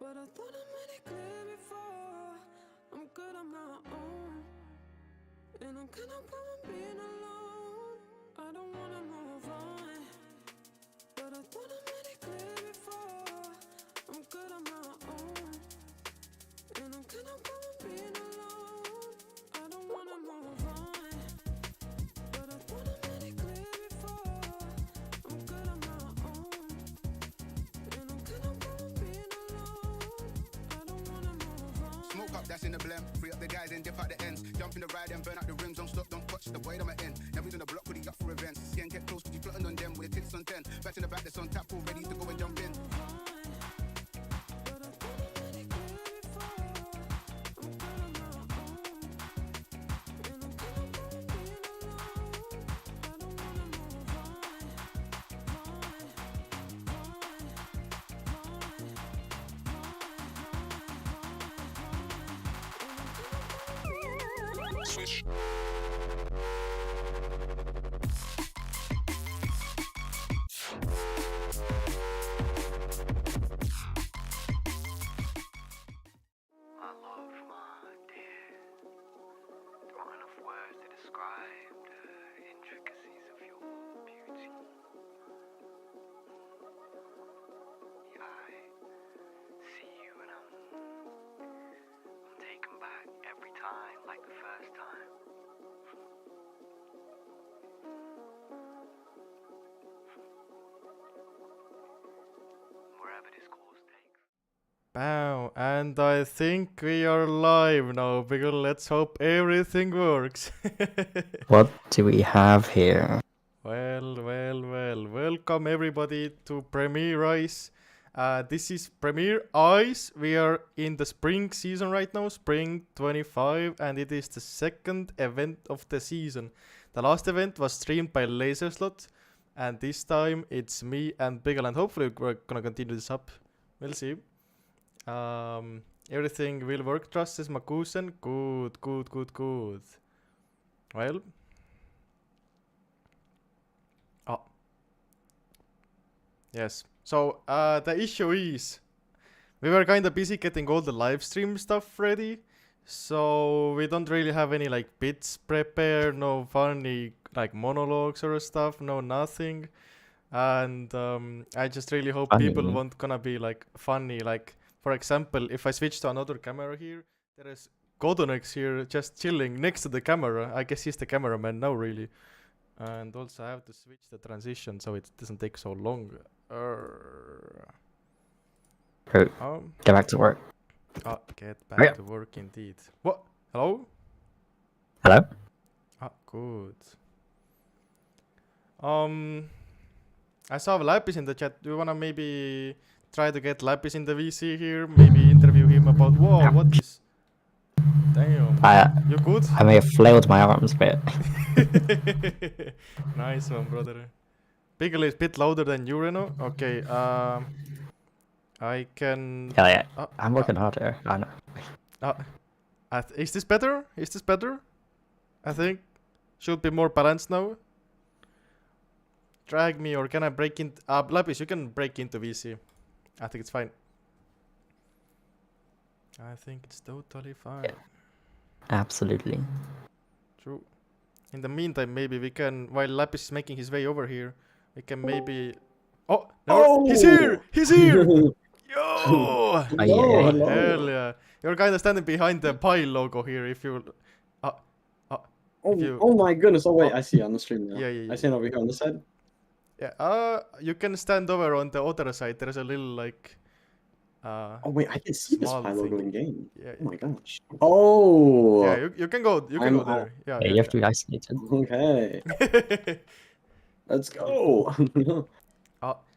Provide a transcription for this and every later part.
But I thought I made it clear before. I'm good on my own, and I'm kind of problem being alone. I don't wanna move on, but I thought I made it clear before. I'm good on my own, and I'm kind of problem being alone. I don't wanna move on, but I thought I made it clear before. I'm good on my own, and I'm kind of problem being alone. I don't wanna move on. Smoke up, that's in the blem. Free up the guys and dip out the ends. Jump in the ride and burn out the rims. Don't stop, don't touch the weight on my end. Never in the block, put it up for events. Skin get close, cause you plotting on them with the tits on 10. Back in the back, that's on tap, all ready to go and jump in. But I thought I made it clear before. I'm good on my own, and I'm kind of problem being alone. I don't wanna move on, Switch. My love, my dear, there aren't enough words to describe the intricacies of your beauty. I see you and I'm taken back every time, like the first time. Wherever this course takes. Bow, and I think we are live now, because let's hope everything works. What do we have here? Well, welcome everybody to Premiere Ice. This is Premiere Ice. We are in the spring season right now, Spring25, and it is the second event of the season. The last event was streamed by Laserslot, and this time it's me and Bigel, and hopefully we're gonna continue this up. We'll see. Everything will work, trust says Makusen. Good. Well. Oh. Yes. So, the issue is, we were kinda busy getting all the live stream stuff ready. So, we don't really have any like bits prepared, no funny like monologues or stuff, no nothing. And I just really hope people Funny. won't gonna be like funny, like for example, if I switch to another camera here, there is Godonex here just chilling next to the camera. I guess he's the cameraman now, really. And also I have to switch the transition so it doesn't take so long. Good. Get back to work. Get back Yeah. to work indeed. What? Hello? Hello? Good. I saw Lapis in the chat. Do you wanna maybe try to get Lapis in the VC here? Maybe interview him about. Whoa, Yeah. what is? Damn. You good? I may have flailed my arms a bit. Nice one, brother. Bigel is a bit louder than you, Reno. Okay. I can. Hell yeah. I'm working harder. I know. Is this better? Is this better? I think should be more balanced now. Drag me, or can I break in? Lapis, you can break into VC. I think it's fine. I think it's totally fine. Yeah. Absolutely. True. In the meantime, maybe we can, while Lapis is making his way over here, we can maybe. Oh, no, he's here! He's here! Yo! Yeah. Hell yeah! You're kind of standing behind the pile logo here. If you. Oh my goodness! Oh wait, I see you on the stream now. Yeah. I stand over here on this side. Yeah. You can stand over on the other side. There's a little like. Oh wait, I can see this small pie logo thing. in game. Yeah. Oh my gosh. Oh. Yeah, you can go. You can go there. Yeah. You have to be isolated. Okay. Let's go.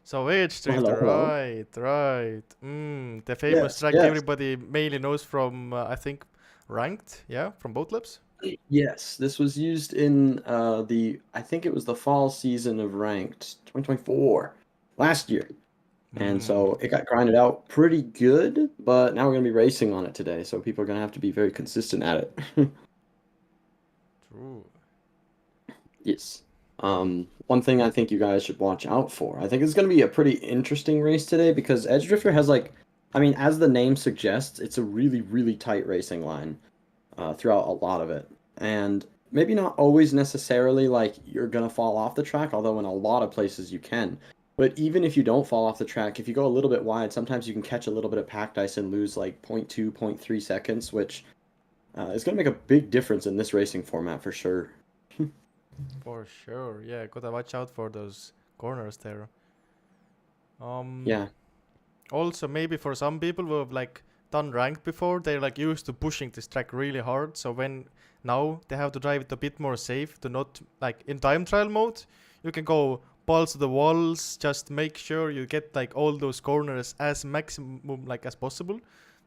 So Edge Drifter, hello. right. The famous track yes. everybody mainly knows from, I think, Ranked, yeah, from both labs. Yes, this was used in I think it was the fall season of Ranked 2024 last year. And so it got grinded out pretty good, but now we're going to be racing on it today, so people are going to have to be very consistent at it. True. Yes. One thing I think you guys should watch out for. I think it's going to be a pretty interesting race today because Edge Drifter has like I mean, as the name suggests, it's a really, really tight racing line throughout a lot of it. And maybe not always necessarily like you're going to fall off the track, although in a lot of places you can. But even if you don't fall off the track, if you go a little bit wide, sometimes you can catch a little bit of packed ice and lose like 0.2, 0.3 seconds, which is going to make a big difference in this racing format for sure. For sure, yeah. Gotta watch out for those corners there. Yeah. Also, maybe for some people who have like done ranked before, they're like used to pushing this track really hard. So when now they have to drive it a bit more safe to not like in time trial mode, you can go balls to the walls, just make sure you get like all those corners as maximum like as possible.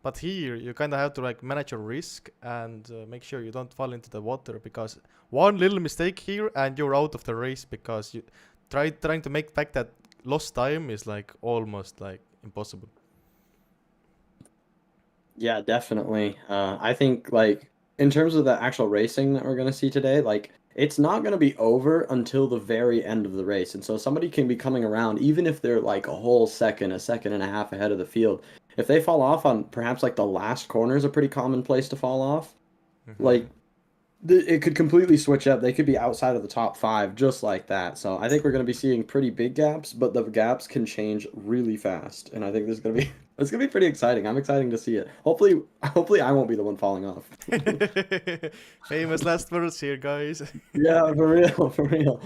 But here you kind of have to like manage your risk and make sure you don't fall into the water, because one little mistake here and you're out of the race, because you trying to make back that lost time is like almost like impossible. Yeah, definitely. I think like in terms of the actual racing that we're going to see today, like it's not going to be over until the very end of the race. And so somebody can be coming around, even if they're like a second and a half ahead of the field. If they fall off on perhaps like the last corner is a pretty common place to fall off. Like it could completely switch up. They could be outside of the top 5 just like that. So I think we're going to be seeing pretty big gaps, but the gaps can change really fast. And I think this is going to be it's going to be pretty exciting. I'm excited to see it. Hopefully I won't be the one falling off. Famous last words here, guys. Yeah, for real.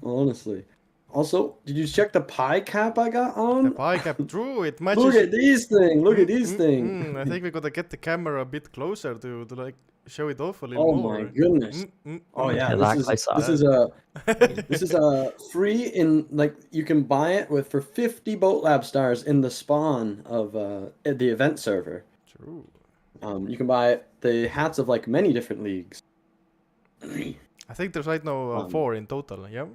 Honestly. Also, did you check the pie cap I got on? The pie cap, true, it matches. Look at these things. Look at these things. I think we gotta get the camera a bit closer to like show it off a little more. Oh my goodness. Oh yeah, this is a free in like you can buy it with for 50 Boat Lab stars in the spawn of the event server. True. You can buy the hats of like many different leagues. I think there's right now 4 in total. Yeah.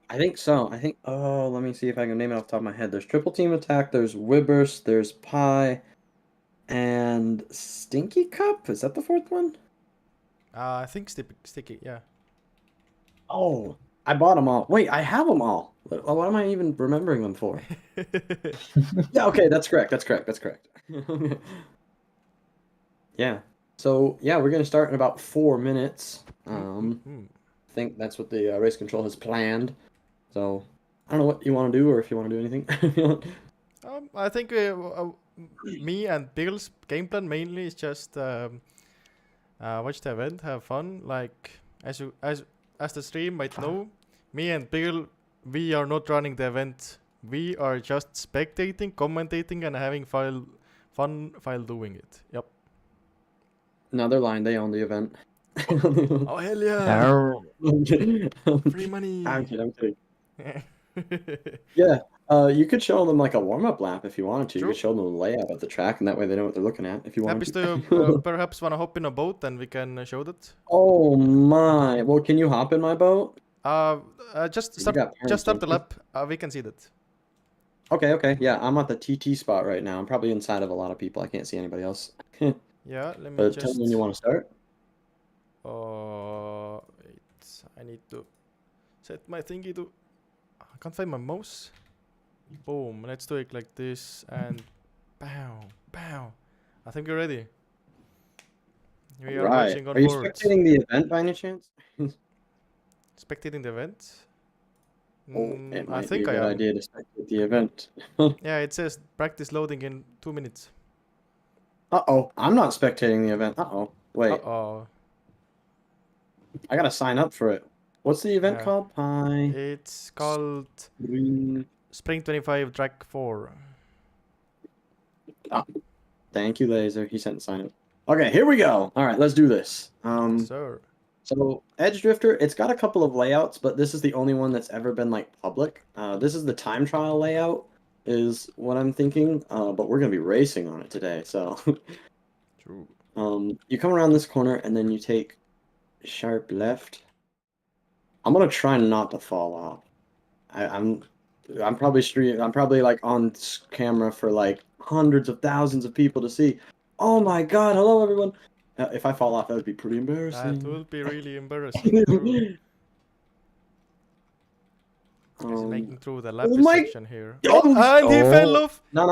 I think so. I think. Oh, let me see if I can name it off the top of my head. There's Triple Team Attack. There's Wibbers. There's Pie, and Stinky Cup. Is that the 4th one? I think Sticky. Yeah. Oh, I bought them all. Wait, I have them all. What am I even remembering them for? Yeah. Okay, that's correct. That's correct. Yeah. So yeah, we're gonna start in about 4 minutes. I think that's what the race control has planned. So I don't know what you want to do, or if you want to do anything. I think me and Bill's game plan mainly is just watch the event, have fun. Like as the stream might know, me and Bill, we are not running the event. We are just spectating, commentating, and having fun while doing it. Yep. No, they're lying. They own the event. Oh hell yeah! I'm kidding. Free money. I'm kidding. Yeah, you could show them like a warm-up lap if you wanted to. Sure. You could show them the layout of the track, and that way they know what they're looking at. If you want Happy to. to perhaps wanna hop in a boat and we can show that. Oh my! Well, can you hop in my boat? Just start the lap. We can see that. Okay. Yeah, I'm at the TT spot right now. I'm probably inside of a lot of people. I can't see anybody else. Yeah, let me But just. tell me when you want to start. Wait, I need to set my thingy to. I can't find my mouse. Boom. Let's do it like this and pow. I think we're ready. We are Right. watching on Are you board. spectating the event by any chance? Spectating the event? It I might think be a I good am. idea to spectate the event. Yeah, it says practice loading in 2 minutes. Uh-oh, I'm not spectating the event. Uh-oh, wait, Uh-oh. I gotta sign up for it. What's the event Yeah. called? Pie. It's called Green. Spring25 Track 4. Thank you, Laser. He sent sign up. Okay, here we go. All right, let's do this. Sir. So Edge Drifter, it's got a couple of layouts, but this is the only one that's ever been like public. This is the time trial layout, is what I'm thinking. But we're gonna be racing on it today, so. True. You come around this corner and then you take sharp left. I'm gonna try not to fall off. I'm probably like on camera for like hundreds of thousands of people to see. Oh my god, hello everyone. If I fall off, that would be pretty embarrassing. That will be really embarrassing. True. He's Um, making through the oh lapis my- section here. Oh, And he fell oh. off! No.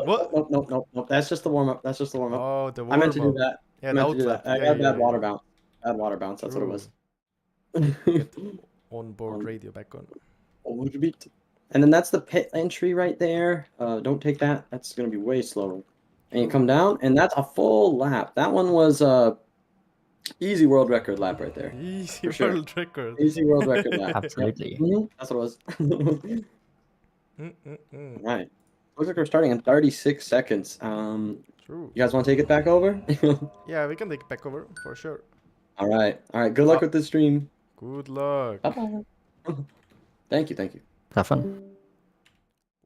What? No. That's just the warm up. That's just the warm up. Oh, the I meant to do warm-up. that. Yeah, I the meant to do that. outlap. I Yeah, got yeah, bad water yeah. bounce. Bad water bounce. That's what it was. Get on-board radio back on. Oh, beat. And then that's the pit entry right there. Don't take that. That's gonna be way slower. And you come down, and that's a full lap. That one was easy world record lap right there. Easy For sure. world record. Easy world record lap. Absolutely. That's what it was. Mm-mm-mm. Right. Looks like we're starting in 36 seconds. True. You guys want to take it back over? Yeah, we can take it back over for sure. All right. Good luck with the stream. Good luck. Bye-bye. Thank you. Have fun.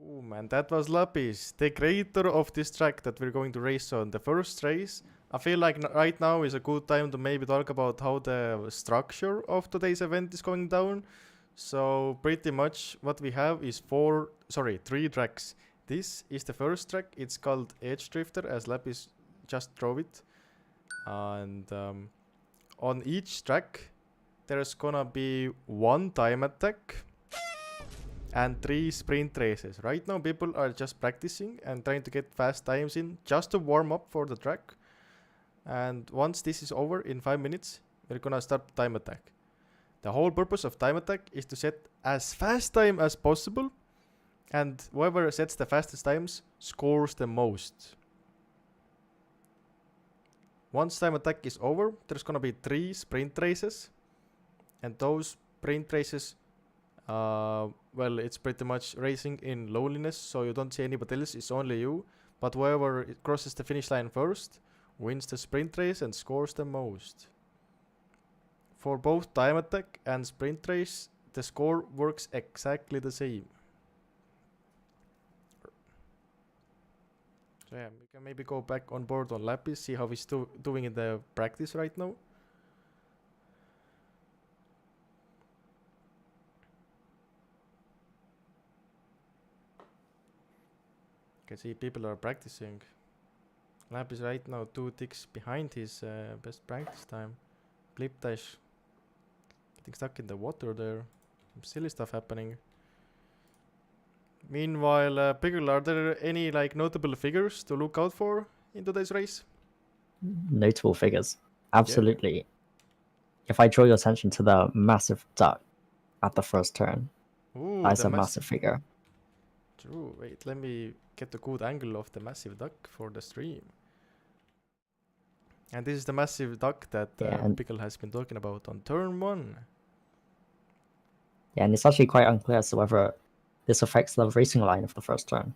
Oh man, that was Lapis, the creator of this track that we're going to race on. The first race. I feel like right now is a good time to maybe talk about how the structure of today's event is going down. So pretty much what we have is 3 tracks. This is the first track. It's called Edge Drifter, as Lapis just drove it. And on each track there's gonna be 1 time attack and 3 sprint races. Right now people are just practicing and trying to get fast times in just to warm up for the track. And once this is over in 5 minutes, we're gonna start time attack. The whole purpose of time attack is to set as fast time as possible, and whoever sets the fastest times scores the most. Once time attack is over, there's gonna be 3 sprint races, and those sprint races, well, it's pretty much racing in loneliness, so you don't see anybody else, it's only you. But whoever crosses the finish line first wins the sprint race and scores the most. For both time attack and sprint race, the score works exactly the same. So yeah, we can maybe go back on board on Lapis, see how he's doing in the practice right now. You can see people are practicing. Lapis right now 2 ticks behind his best practice time. Blip dash getting stuck in the water there. Some silly stuff happening. Meanwhile, Pickle, are there any like notable figures to look out for in today's race? Notable figures. Absolutely. If I draw your attention to the massive duck at the first turn, Ooh, that's the a massive figure. True. Wait, let me get a good angle of the massive duck for the stream. And this is the massive duck that Pickle has been talking about on turn 1. Yeah, and it's actually quite unclear as to whether this affects the racing line of the first turn.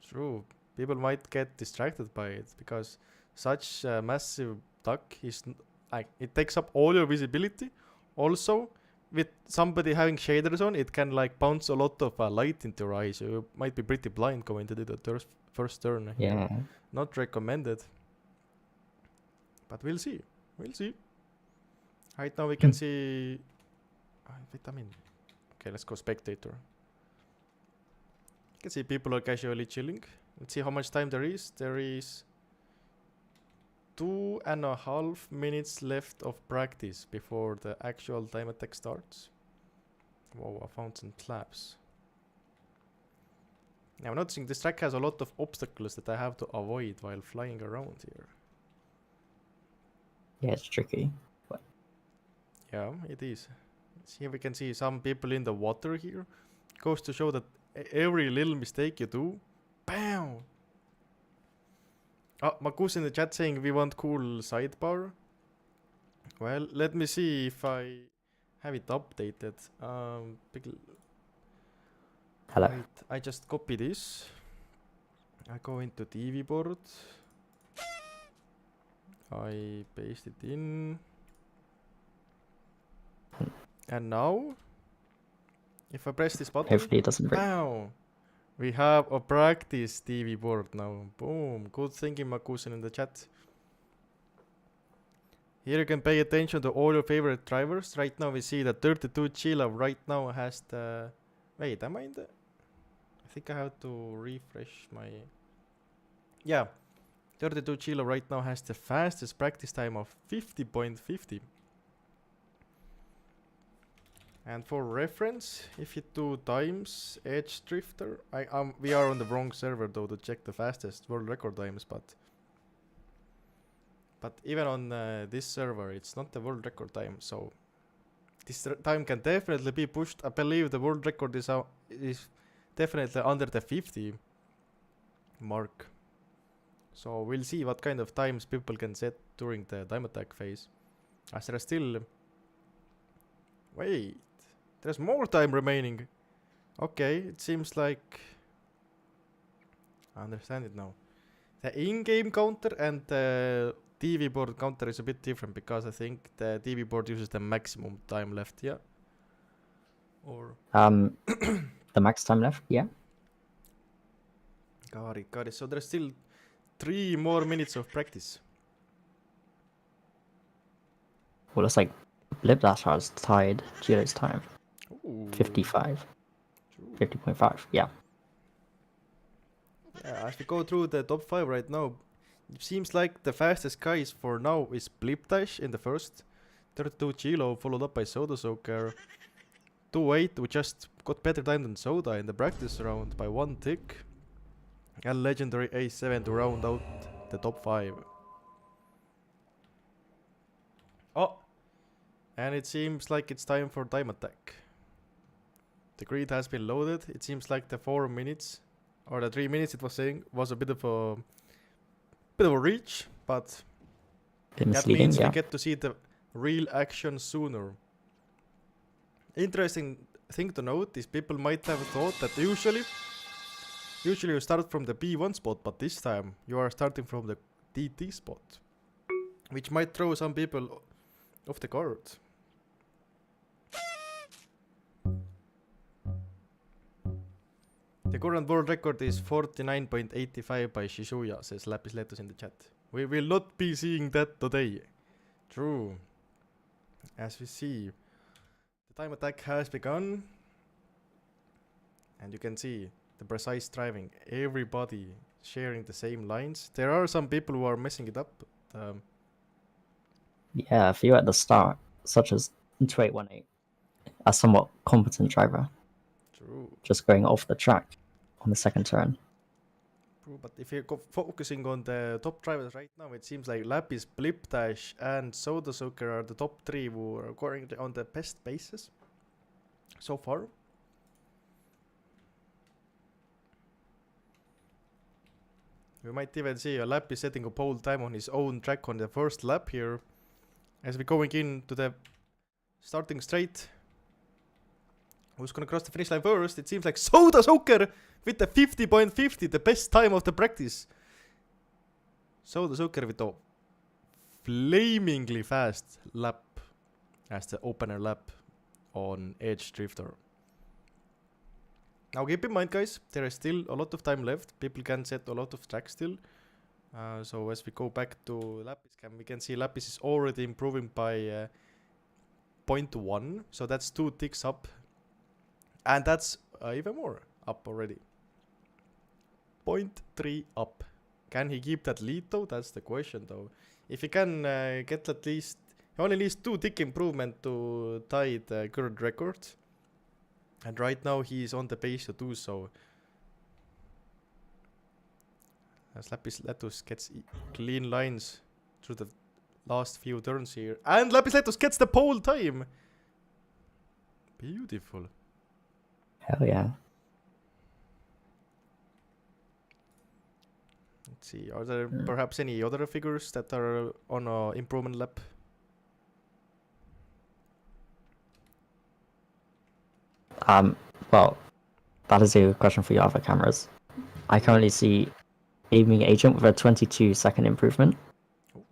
True. People might get distracted by it because such a massive duck is like it takes up all your visibility. Also, with somebody having shaders on, it can like bounce a lot of light into your eyes. So you might be pretty blind going to do the first turn. Yeah. Not recommended. But we'll see. We'll see. Right now we can see. Vitamin. Okay, let's go spectator. You can see people are casually chilling. Let's see how much time there is. There is 2.5 minutes left of practice before the actual time attack starts. Whoa, I found some claps. Now I'm noticing this track has a lot of obstacles that I have to avoid while flying around here. Yeah, it's tricky. But Yeah, it is. Here we can see some people in the water here. Goes to show that every little mistake you do, BAM! Oh, Makus in the chat saying we want cool sidebar. Well, let me see if I have it updated. hello. Right, I just copy this. I go into TV board. I paste it in. And now, if I press this button, Hopefully it doesn't break. wow, we have a practice TV board now. Boom, good thinking, Makusen in the chat. Here you can pay attention to all your favorite drivers. Right now we see that 32 Chila right now has the... Wait, am I in the... I think I have to refresh my... Yeah, 32 Chila right now has the fastest practice time of 50.50. And for reference, if you do times Edge Drifter, we are on the wrong server though to check the fastest world record times, but even on this server, it's not the world record time, so this time can definitely be pushed. I believe the world record is definitely under the 50 mark. So we'll see what kind of times people can set during the time attack phase. As there are still... Wait, there's more time remaining. Okay, it seems like... I understand it now. The in-game counter and the TV board counter is a bit different, because I think the TV board uses the maximum time left, yeah? Or... The max time left, yeah. Got it. So there's still 3 more minutes of practice. Well, it's like Blipdash has tied Giro's time. Ooh. 55. True. 50.5, yeah. Yeah, as we go through the top 5 right now, it seems like the fastest guys for now is Blipdash in the first, 32 Chilo, followed up by Soda Soaker. 2.8, who just got better time than Soda in the practice round by 1 tick. And legendary A7 to round out the top 5. Oh! And it seems like it's time for time attack. The grid has been loaded. It seems like the 4 minutes, or the 3 minutes it was saying, was a bit of a reach, but that means we get to see the real action sooner. Interesting thing to note is people might have thought that usually you start from the B1 spot, but this time you are starting from the DT spot, which might throw some people off the guard. The current world record is 49.85 by Shizuya, says Lapis Letus in the chat. We will not be seeing that today. True. As we see, the time attack has begun. And you can see the precise driving. Everybody sharing the same lines. There are some people who are messing it up. Yeah, a few at the start, such as 2818, a somewhat competent driver. True. Just going off the track on the second turn. True, but if you're focusing on the top drivers right now, it seems like Lapis, Blipdash, and Soda Soaker are the top 3 who are currently on the best bases so far. We might even see a Lapis setting a pole time on his own track on the first lap here. As we're going into the starting straight. Who's gonna cross the finish line first? It seems like Soda Soaker with the 50.50, the best time of the practice. Soda Soaker with a flamingly fast lap as the opener lap on Edge Drifter. Now keep in mind, guys, there is still a lot of time left. People can set a lot of tracks still. So as we go back to Lapis Cam, we can see Lapis is already improving by 0.1. So that's 2 ticks up. And that's even more up already. 0.3 up. Can he keep that lead though? That's the question though. If he can get at least... He only needs 2 tick improvement to tie the current record. And right now he is on the pace to do so. As Lapis Letus gets clean lines through the last few turns here. And Lapis Letus gets the pole time! Beautiful. Hell yeah. Let's see, are there perhaps any other figures that are on a improvement lap? Well, that is a question for your other cameras. I currently see Aiming Agent with a 22-second improvement.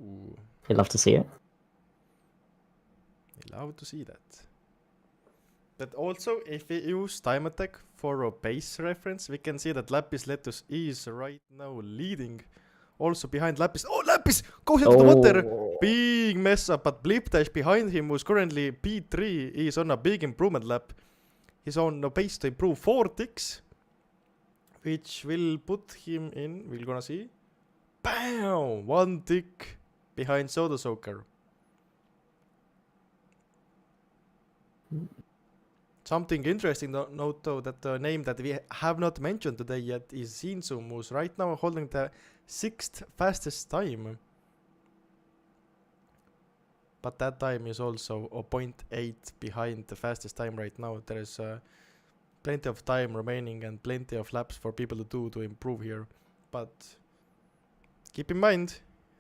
Ooh. You'd love to see it. We love to see that. But also, if we use time attack for a base reference, we can see that Lapis Letus is right now leading. Also behind Lapis. Oh, Lapis goes into the water! Big mess up, but Blipdash behind him, who's currently P3, is on a big improvement lap. He's on a pace to improve 4 ticks, which will put him in, we're gonna see. Bam! 1 tick behind Soda Soaker. Something interesting note though, that the name that we have not mentioned today yet is Zinsum, who's right now holding the 6th fastest time. But that time is also a 0.8 behind the fastest time right now. There is plenty of time remaining and plenty of laps for people to do to improve here. But keep in mind,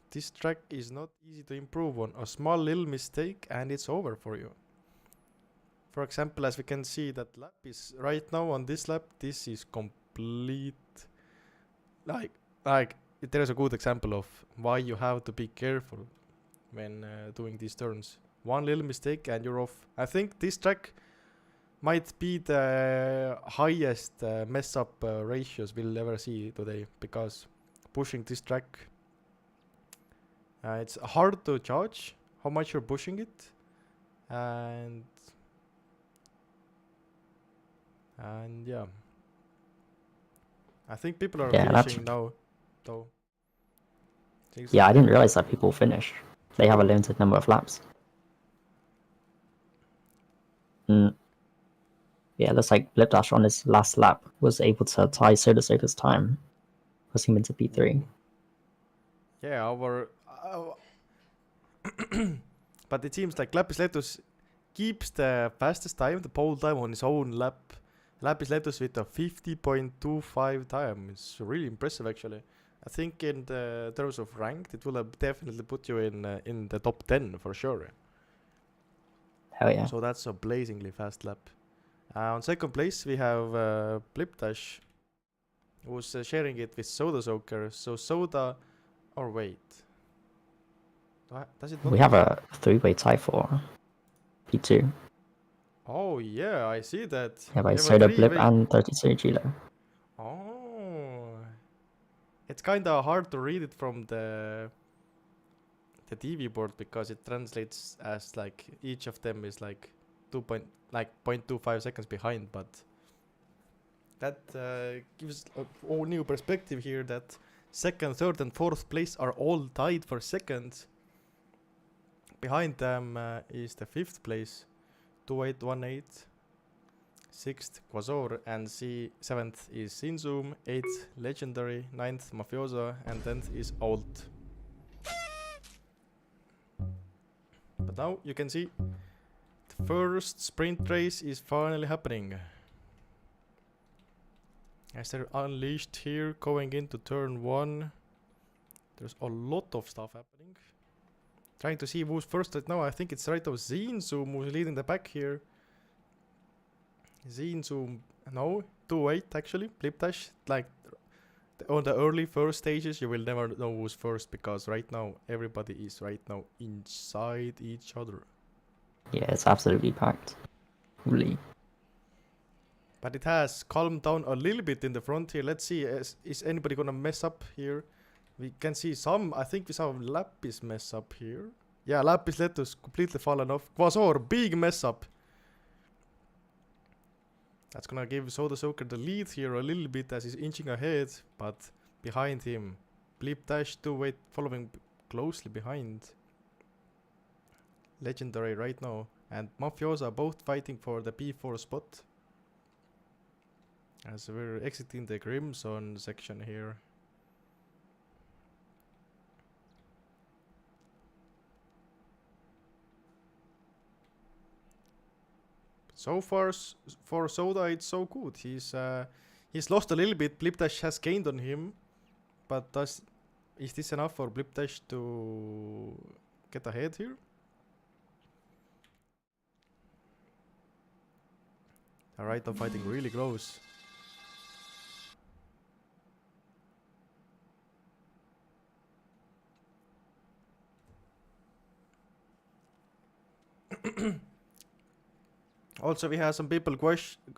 this track is not easy to improve on. A small little mistake and it's over for you. For example, as we can see, that lap is right now on this lap, this is complete. Like there is a good example of why you have to be careful when doing these turns. One little mistake and you're off. I think this track might be the highest mess up ratios we'll ever see today, because pushing this track, it's hard to judge how much you're pushing it, and yeah, I think people are finishing now though. Yeah, I didn't realize that people finish. They have a limited number of laps. Yeah, looks like Blipdash on his last lap was able to tie Sodasoka's time, pushing him into P3. Yeah, but it seems like Lapis Letus keeps the fastest time, the pole time, on his own lap. Lapis Letus with a 50.25 time. It's really impressive, actually. I think in the terms of ranked, it will have definitely put you in the top 10 for sure. Hell yeah. So that's a blazingly fast lap. On second place, we have Blipdash, who's sharing it with Soda Soaker. So Soda, or wait. Does it not? We have a 3-way tie for P2. Oh yeah, I see that. Yeah, by Soda, Blip, and 32 Gilo. Oh. It's kinda hard to read it from the TV board, because it translates as like each of them is like 0.25 seconds behind, but that gives a whole new perspective here, that second, third and fourth place are all tied for second. Behind them is the 5th place, 2818, 6th Quasor, and 7th is Sinzoom, 8th Legendary, 9th Mafiosa, and 10th is Alt. But now you can see the first sprint race is finally happening. As they're unleashed here, going into turn 1, there's a lot of stuff happening. Trying to see who's first right now. I think it's right of Zinzoom who's leading the pack here. Zinzoom, no, 2-8 actually. Blipdash, like on the early first stages, you will never know who's first, because right now everybody is right now inside each other. Yeah, it's absolutely packed. Really. But it has calmed down a little bit in the front here. Let's see, is anybody gonna mess up here? We can see some, I think we saw Lapis mess up here. Yeah, Lapis Letus completely fallen off. Quasor, big mess up. That's gonna give Soda Soaker the lead here a little bit as he's inching ahead, but behind him, Blipdash 2-8 following closely behind. Legendary right now, and Mafiosa both fighting for the P4 spot. As we're exiting the Crimson section here. So far, for Soda, it's so good. He's lost a little bit. Blipdash has gained on him, but is this enough for Blipdash to get ahead here? Alright, I'm fighting really close. Also, we have some people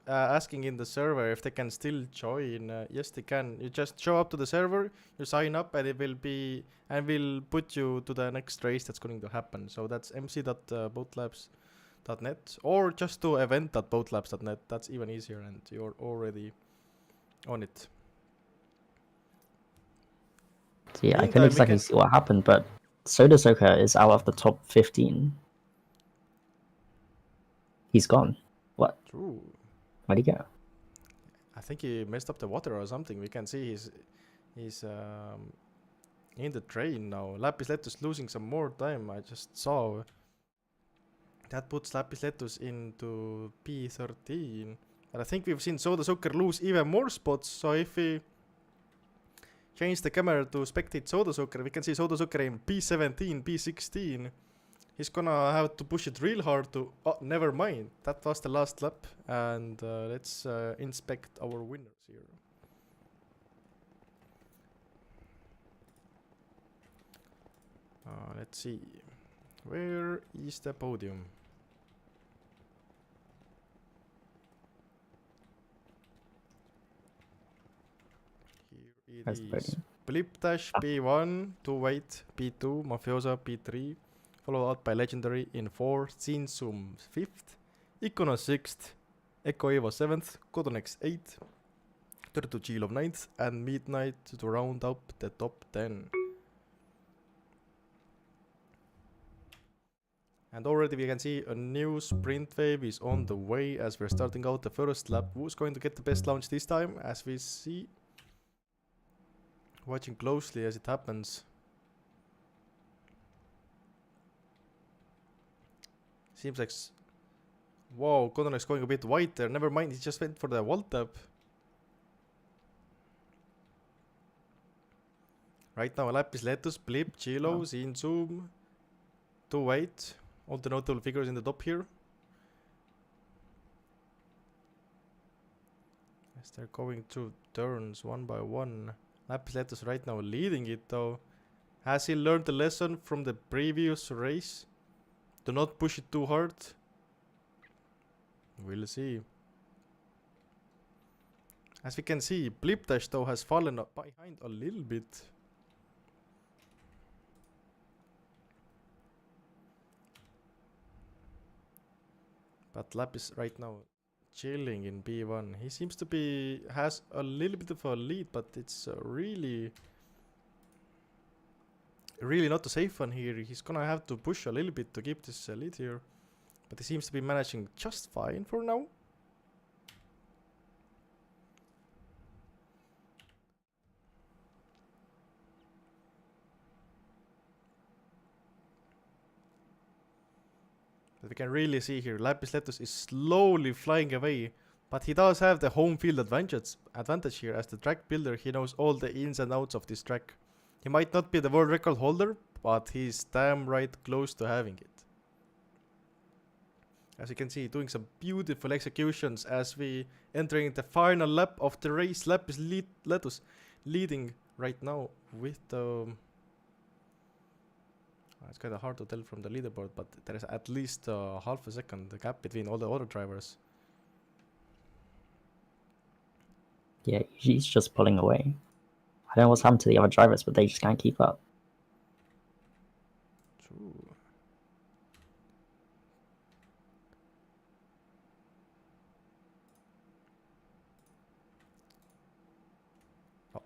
asking in the server if they can still join. Yes, they can. You just show up to the server, you sign up, and it will be, and we'll put you to the next race that's going to happen. So that's mc.boatlabs.net, or just to event.boatlabs.net. That's even easier, and you're already on it. So yeah, I couldn't exactly see what happened, but Soda Soaker is out of the top 15. He's gone What? True. Where'd he go? I think he messed up the water or something. We can see he's in the train now. Lapis Letus losing some more time. I just saw that puts Lapis Letus into P13. But I think we've seen Soda Sucker lose even more spots. So if we change the camera to spectate Soda Sucker, we can see Soda Sucker in P17, P16. He's gonna have to push it real hard to... Oh, never mind. That was the last lap. And let's inspect our winners here. Let's see. Where is the podium? Here That's it the is. podium. Blipdash P1, 2-Weight P2, Mafiosa P3, followed out by Legendary in 4th, Zinsum 5th, Icono 6th, Echo Evo 7th, Kodonex 8th, 32 Chilo 9th, and Midnight to round up the top 10. And already we can see a new sprint wave is on the way as we're starting out the first lap. Who's going to get the best launch this time? As we see, watching closely as it happens. Seems like... Whoa, Connor is going a bit wide there. Never mind, he just went for the wall tap. Right now, Lapis Letus, Blip, Chilo, Zinsum, 2-Weight. All the notable figures in the top here. As they're going through turns one by one. Lapis Letus right now leading it though. Has he learned the lesson from the previous race? Do not push it too hard. We'll see. As we can see, Blipdash though has fallen behind a little bit. But Lapis right now chilling in B1. He seems to be... has a little bit of a lead, but it's really not a safe one here. He's gonna have to push a little bit to keep this lead here. But he seems to be managing just fine for now. But we can really see here, Lapis Letus is slowly flying away. But he does have the home field advantage here. As the track builder, he knows all the ins and outs of this track. He might not be the world record holder, but he's damn right close to having it. As you can see, doing some beautiful executions as we entering the final lap of the race. Lapis Letus leading right now with the... It's kind of hard to tell from the leaderboard, but there is at least half a second gap between all the other drivers. Yeah, he's just pulling away. I don't know what's happened to the other drivers, but they just can't keep up. True. Oh.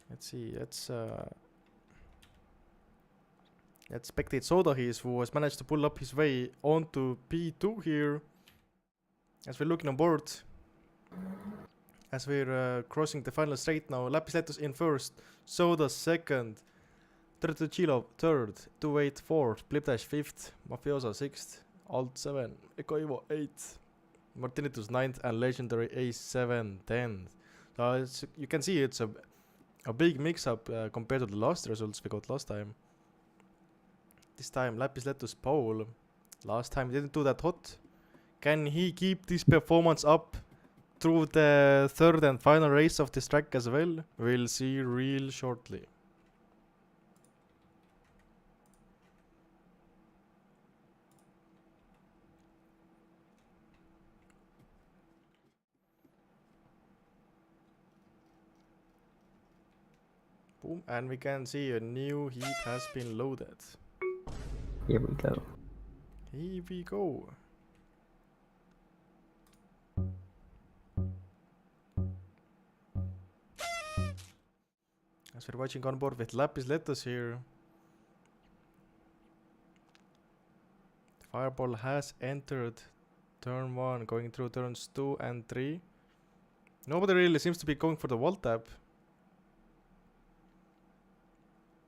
Let's see, let's spectate Soda Hees, who has managed to pull up his way onto P2 here. As we're looking on board, as we're crossing the final straight now, Lapis Letus in first, Soda second, 32 Chilo third, 2-Weight fourth, Blipdash fifth, Mafiosa sixth, Alt 7, Echo Evo 8th, Martinitus 9th, and Legendary A7 10th. So you can see it's a big mix-up compared to the last results we got last time. This time Lapis Letus pole. Last time he didn't do that hot. Can he keep this performance up through the third and final race of this track as well? We'll see real shortly. Boom, and we can see a new heat has been loaded. Here we go. Here we go. As we're watching on board with Lapis Letus here. Fireball has entered turn 1, going through turns 2 and 3. Nobody really seems to be going for the wall tap.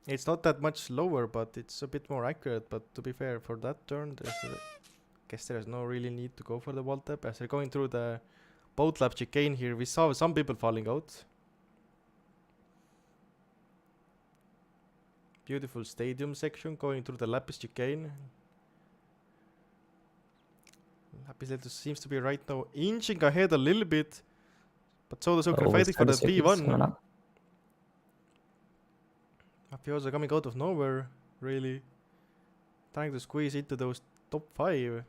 It's not that much lower, but it's a bit more accurate. But to be fair, for that turn, guess there's no really need to go for the wall tap. As they're going through the boat lap chicane here, we saw some people falling out. Beautiful stadium section going through the Lapis chicane. Lapis Letus seems to be right now inching ahead a little bit. But Soda fighting for the P1. Mafioso coming out of nowhere, really. Trying to squeeze into those top 5.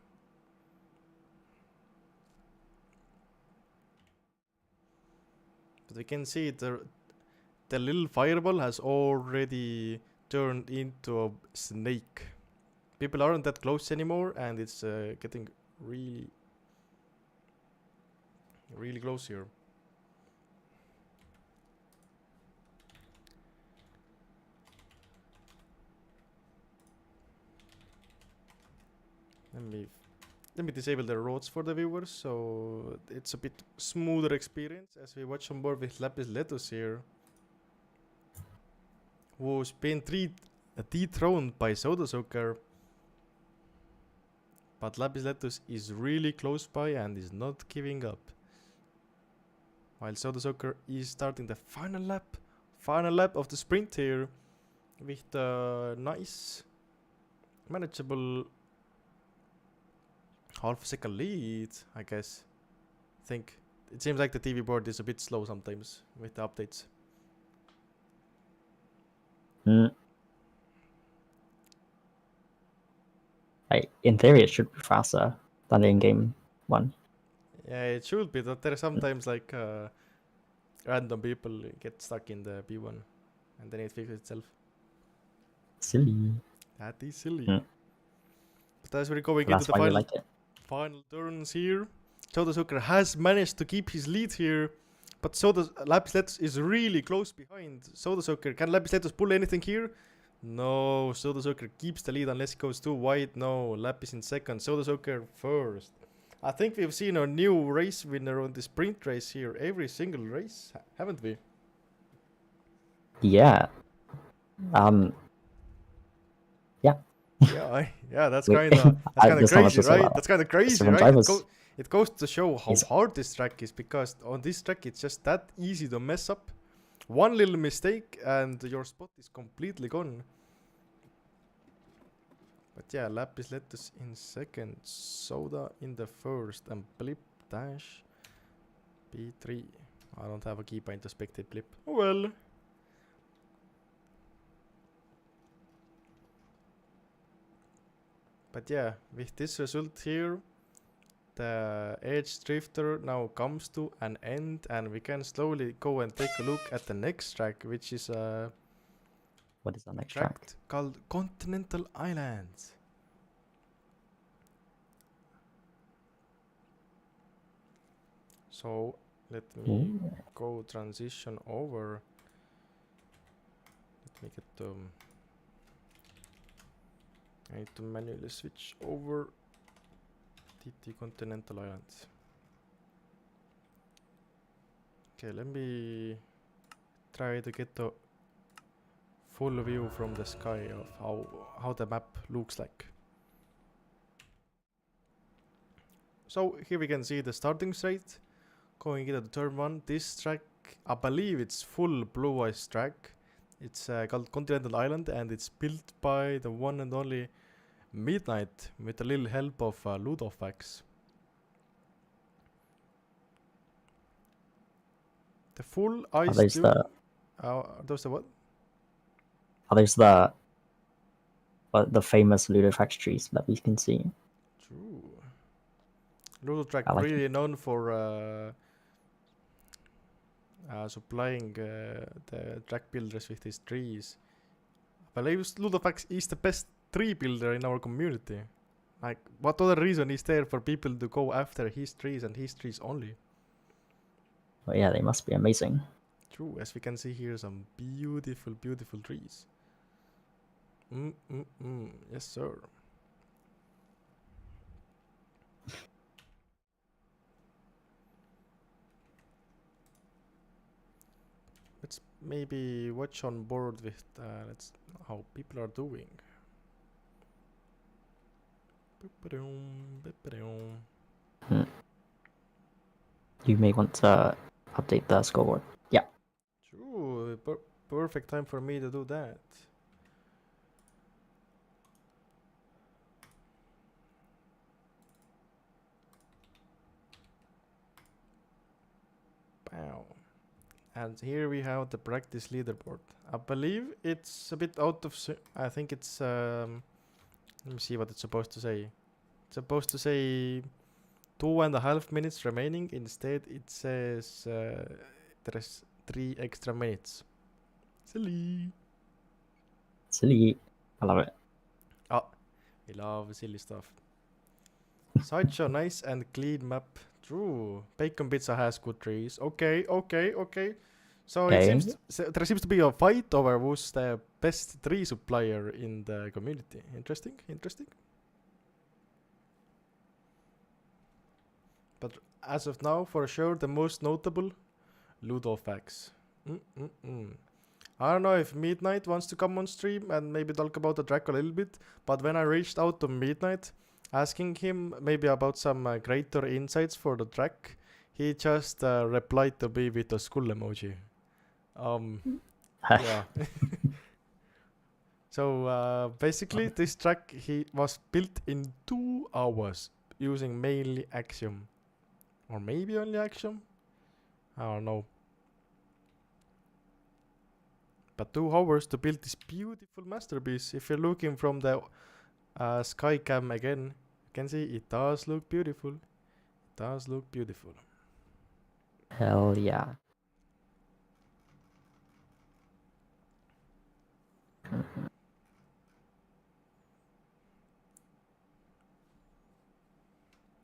But we can see the little fireball has already turned into a snake. People aren't that close anymore, and it's getting really close here. Let me disable the roads for the viewers, so it's a bit smoother experience as we watch on board with Lapis Letus here, who's been dethroned by Soda Soaker. But Lapis Letus is really close by and is not giving up. While Soda Soaker is starting the final lap of the sprint here with a nice, manageable half a second lead, I guess. Think it seems like the TV board is a bit slow sometimes with the updates. In theory, it should be faster than the in-game one. Yeah, it should be, but there are sometimes like random people get stuck in the B1 and then it fixes itself. Silly. That is silly. But as we're going That's into the why final turns here, Soda Soaker has managed to keep his lead here, but Lapis Letus is really close behind Soda Soaker. Can Lapis Letus pull anything here? No, Soda Soaker keeps the lead unless he goes too wide. No, Lapis in second, Soda Soaker first. I think we've seen a new race winner on the sprint race here every single race, haven't we? Yeah. Yeah, that's kind of crazy, right? That's kind of crazy, right? It goes to show how hard this track is, because on this track it's just that easy to mess up. One little mistake and your spot is completely gone. But yeah, Lapis Letus in second, Soda in the first, and Blip Dash P3. I don't have a keybind to spectate Blip. Oh well. But yeah, with this result here, the Edge Drifter now comes to an end, and we can slowly go and take a look at the next track, which is what is the next track? Called Continental Island. So let me go transition over. Let me get I need to manually switch over TT Continental Island. Okay, let me try to get a full view from the sky of how the map looks like. So here we can see the starting straight going into the turn 1. This track, I believe it's full blue ice track. It's called Continental Island, and it's built by the one and only Midnight with a little help of Ludofax. The full ice. Are those those the what? Are those the famous Ludofax trees that we can see? True. Ludotrack like really known for supplying the track builders with these trees. I believe Ludofax is the best tree builder in our community. Like, what other reason is there for people to go after his trees and his trees only? Well, yeah, they must be amazing. True, as we can see here, some beautiful, beautiful trees. Yes, sir. maybe watch on board with let's how people are doing. You may want to update the scoreboard. Yeah. True, perfect time for me to do that. Wow. And here we have the practice leaderboard. I believe it's a bit out of I think it's let me see what it's supposed to say. It's supposed to say 2.5 minutes remaining. Instead it says there's 3 extra minutes. Silly. I love it. Oh, we love silly stuff. Sideshow, nice and clean map. True. Bacon Pizza has good trees. Okay. So it seems there seems to be a fight over who's the best tree supplier in the community. Interesting. But as of now, for sure, the most notable, Ludofax. I don't know if Midnight wants to come on stream and maybe talk about the track a little bit, but when I reached out to Midnight, asking him maybe about some greater insights for the track, he just replied to me with a skull emoji. Yeah. So basically, this track he was built in 2 hours using mainly Axiom, or maybe only Axiom. I don't know. But 2 hours to build this beautiful masterpiece. If you're looking from the sky cam again, you can see it does look beautiful. Hell yeah.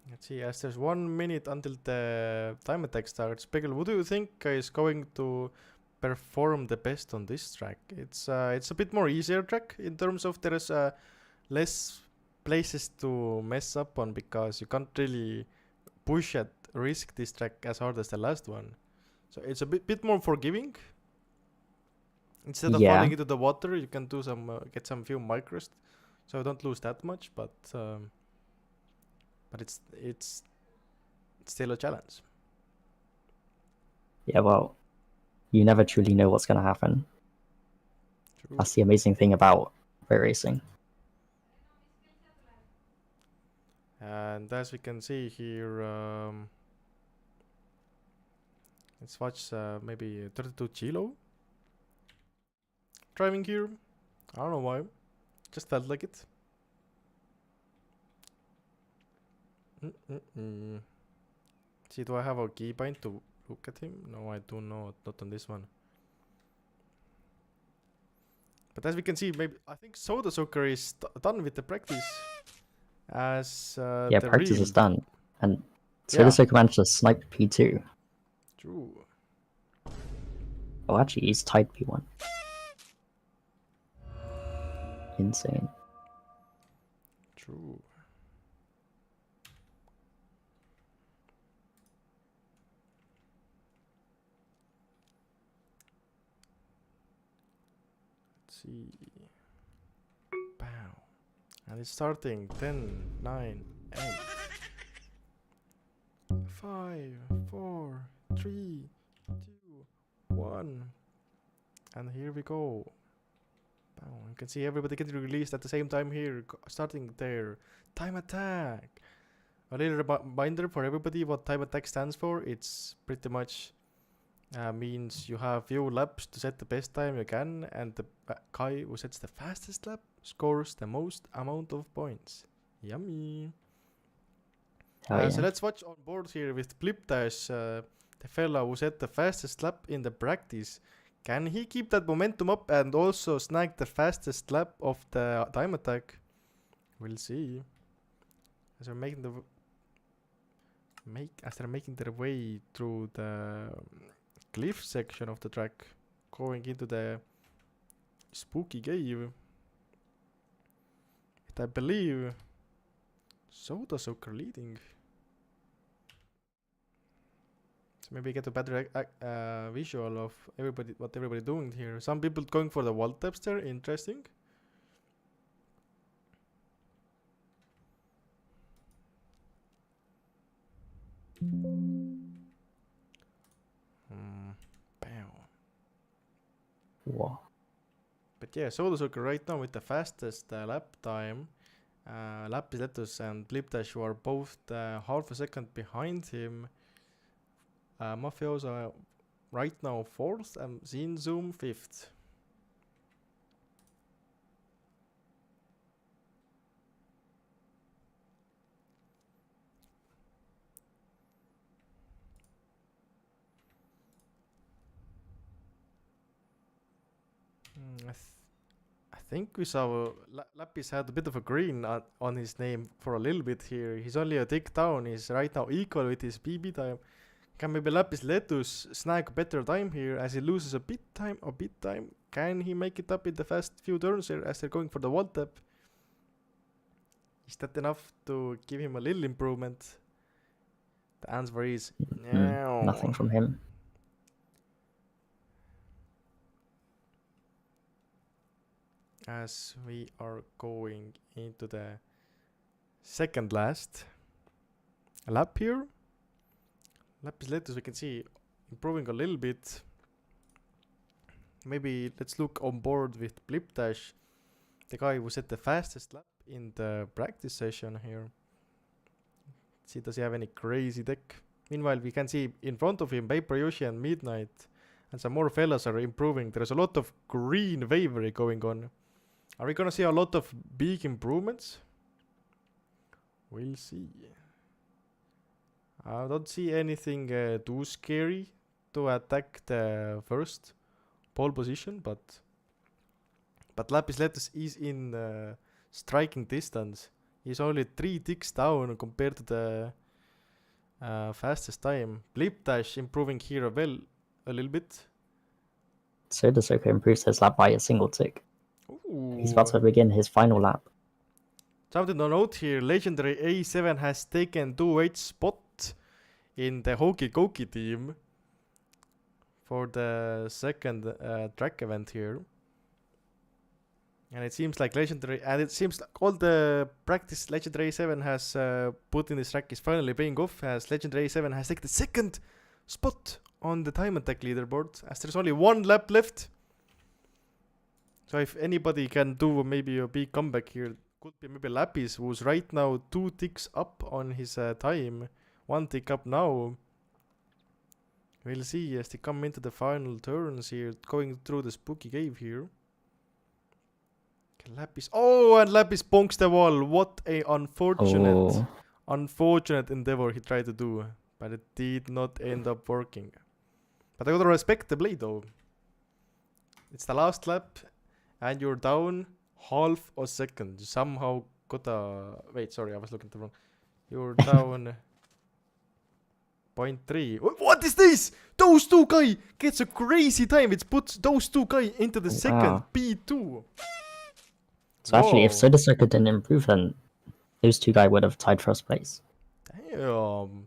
Let's see, as there's 1 minute until the time attack starts. Peggle, what do you think is going to perform the best on this track? It's a bit more easier track in terms of there's less places to mess up on because you can't really push at risk this track as hard as the last one. So it's a bit more forgiving. Instead of falling into the water, you can do some get some few micros, so don't lose that much. But it's still a challenge. Yeah, well, you never truly know what's going to happen. True. That's the amazing thing about racing. And as we can see here, let's watch maybe 32 Chilo driving here. I don't know why, just felt like it. See, do I have a keybind to look at him? No, I do not on this one. But as we can see, maybe I think Soda Soccer is done with the practice. As practice is done, and Soda Soccer managed to snipe P2. True. Oh, actually, he's tied P1. Insane. True. Let's see. Pow. And it's starting 10, 9, 8. 5, 4, 3, 2, 1. And here we go. Wow, you can see everybody getting released at the same time here, starting their time attack. A little reminder for everybody what time attack stands for. It's pretty much means you have few laps to set the best time you can, and the guy who sets the fastest lap scores the most amount of points. Yummy. So let's watch on board here with Blipdash, the fella who set the fastest lap in the practice. Can he keep that momentum up and also snag the fastest lap of the time attack? We'll see. As they're making their way through the cliff section of the track, going into the spooky cave. I believe Soda Soccer leading. So maybe get a better visual of what everybody doing here. Some people going for the wall taps there. Interesting. Bam. Wow. But yeah, Soda right now with the fastest lap time. Lapis Letus and Blipdash are both half a second behind him. Mafioso right now 4th and Zinzoom 5th. I think we saw Lapis had a bit of a green on his name for a little bit here. He's only a tick down. He's right now equal with his PB time. Can maybe Lapis Letus snag better time here as he loses a bit time? Can he make it up in the first few turns here as they're going for the wall tap? Is that enough to give him a little improvement? The answer is no. Nothing from him. As we are going into the second last lap here. Lapis Letus we can see improving a little bit. Maybe let's look on board with Blipdash, the guy who set the fastest lap in the practice session here. See, does he have any crazy tech? Meanwhile, we can see in front of him Vapor Yoshi and Midnight, and some more fellas are improving. There's a lot of green wavery going on. Are we gonna see a lot of big improvements? We'll see. I don't see anything too scary to attack the first pole position, but Lapis Letus is in striking distance. He's only 3 ticks down compared to the fastest time. Blipdash improving here well a little bit. Soda improves his lap by a single tick. Ooh. He's about to begin his final lap. Something to note here, legendary A7 has taken 2H spot in the Hokey Cokey team for the second track event here. And it seems like legendary, and it seems like all the practice legendary A7 has put in this track is finally paying off, as legendary A7 has taken the second spot on the time attack leaderboard, as there's only 1 lap left. So if anybody can do maybe a big comeback here, could be maybe Lapis, who's right now 2 ticks up on his time. 1 tick up now. We'll see as they come into the final turns here, going through the spooky cave here. Lapis. Oh, and Lapis bonks the wall. What a unfortunate endeavor he tried to do. But it did not end up working. But I gotta respect the play though. It's the last lap. And you're down half a second. You somehow got a... Wait, sorry, I was looking at the wrong. You're down 0.3. What is this? Those 2 guys gets a crazy time. It puts those 2 guys into the second P2. So actually, if Soda didn't improve, then those 2 guys would have tied first place. Damn.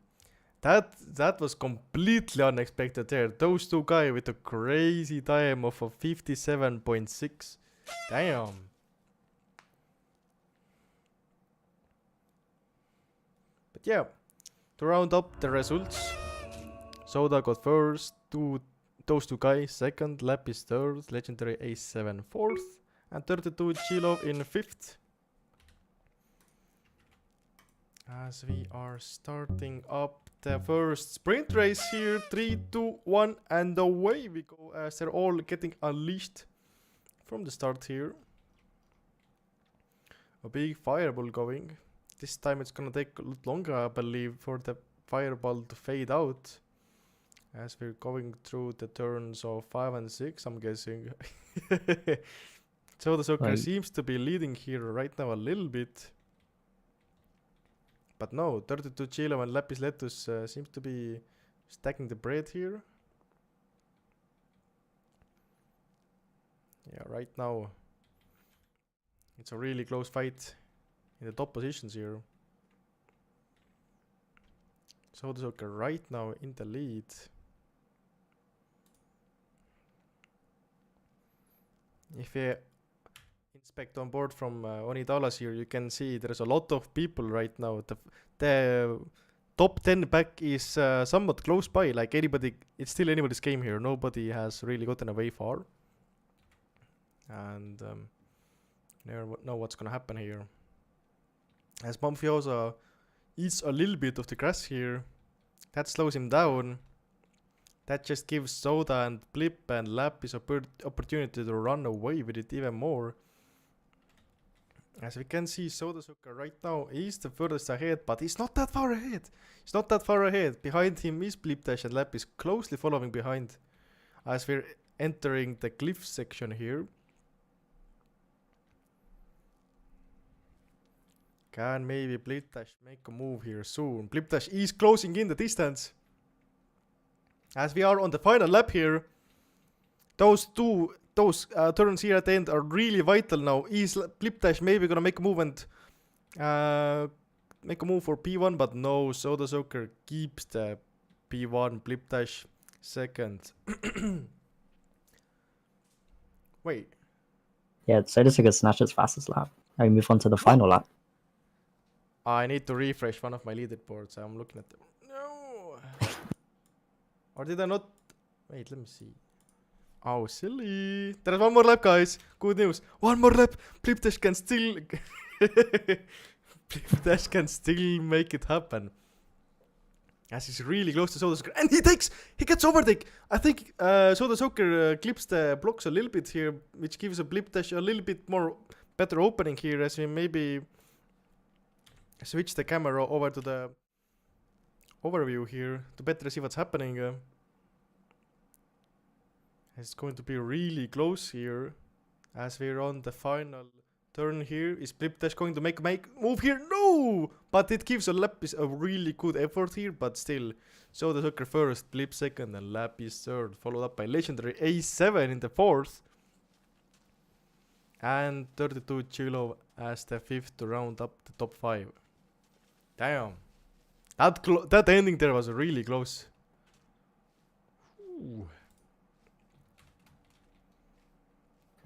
That was completely unexpected there. Those 2 guys with a crazy time of a 57.6. Damn. But yeah, to round up the results, Soda got first, those 2 guys second, Lapis third, legendary A7 fourth, and 32 Chilo in 5th. As we are starting up the first sprint race here, 3, 2, 1, and away we go as they're all getting unleashed from the start here. A big fireball going. This time it's gonna take a lot longer, I believe, for the fireball to fade out. As we're going through the turns of 5 and 6, I'm guessing. So the Soccer seems to be leading here right now a little bit. But no, 32 Chilo and Lapis Letus seems to be stacking the bread here. Yeah, right now it's a really close fight in the top positions here. Soda Soccer right now in the lead. If you inspect on board from Onidalas here, you can see there's a lot of people right now. The top 10 pack is somewhat close by. Like anybody, it's still anybody's game here. Nobody has really gotten away far. And never know what's gonna happen here. As Mafiosa eats a little bit of the grass here, that slows him down. That just gives Soda and Blip and Lapis opportunity to run away with it even more. As we can see, Soda Soccer right now is the furthest ahead, but he's not that far ahead. He's not that far ahead. Behind him is Blip Dash and Lapis closely following behind. As we're entering the cliff section here. Can maybe Blip Dash make a move here soon? Blip Dash is closing in the distance. As we are on the final lap here, those turns here at the end are really vital now. Is Blip Dash maybe gonna make a move and make a move for P1, but no, Soda Soccer keeps the P1, Blip Dash second. Wait. Yeah, Soda Soccer snatches fastest lap. Now we move on to the final lap. I need to refresh one of my leaderboards. I'm looking at them. No. Or did I not? Wait, let me see. Oh, silly. There's one more lap, guys. Good news. One more lap. Blip Dash can still... Blip Dash can still make it happen. As he's really close to Soda Soccer. And he gets overtake. I think Soda Soccer clips the blocks a little bit here, which gives a Blip Dash a little bit more better opening here, as we maybe switch the camera over to the overview here to better see what's happening. It's going to be really close here as we're on the final turn here. Is Blip Dash going to make move here? No! But it gives a Lapis a really good effort here, but still. Soda Soccer first, Blip second, and Lapis third, followed up by legendary A7 in the fourth. And 32 Chilo as the fifth to round up the top 5. Damn. That ending there was really close. Ooh.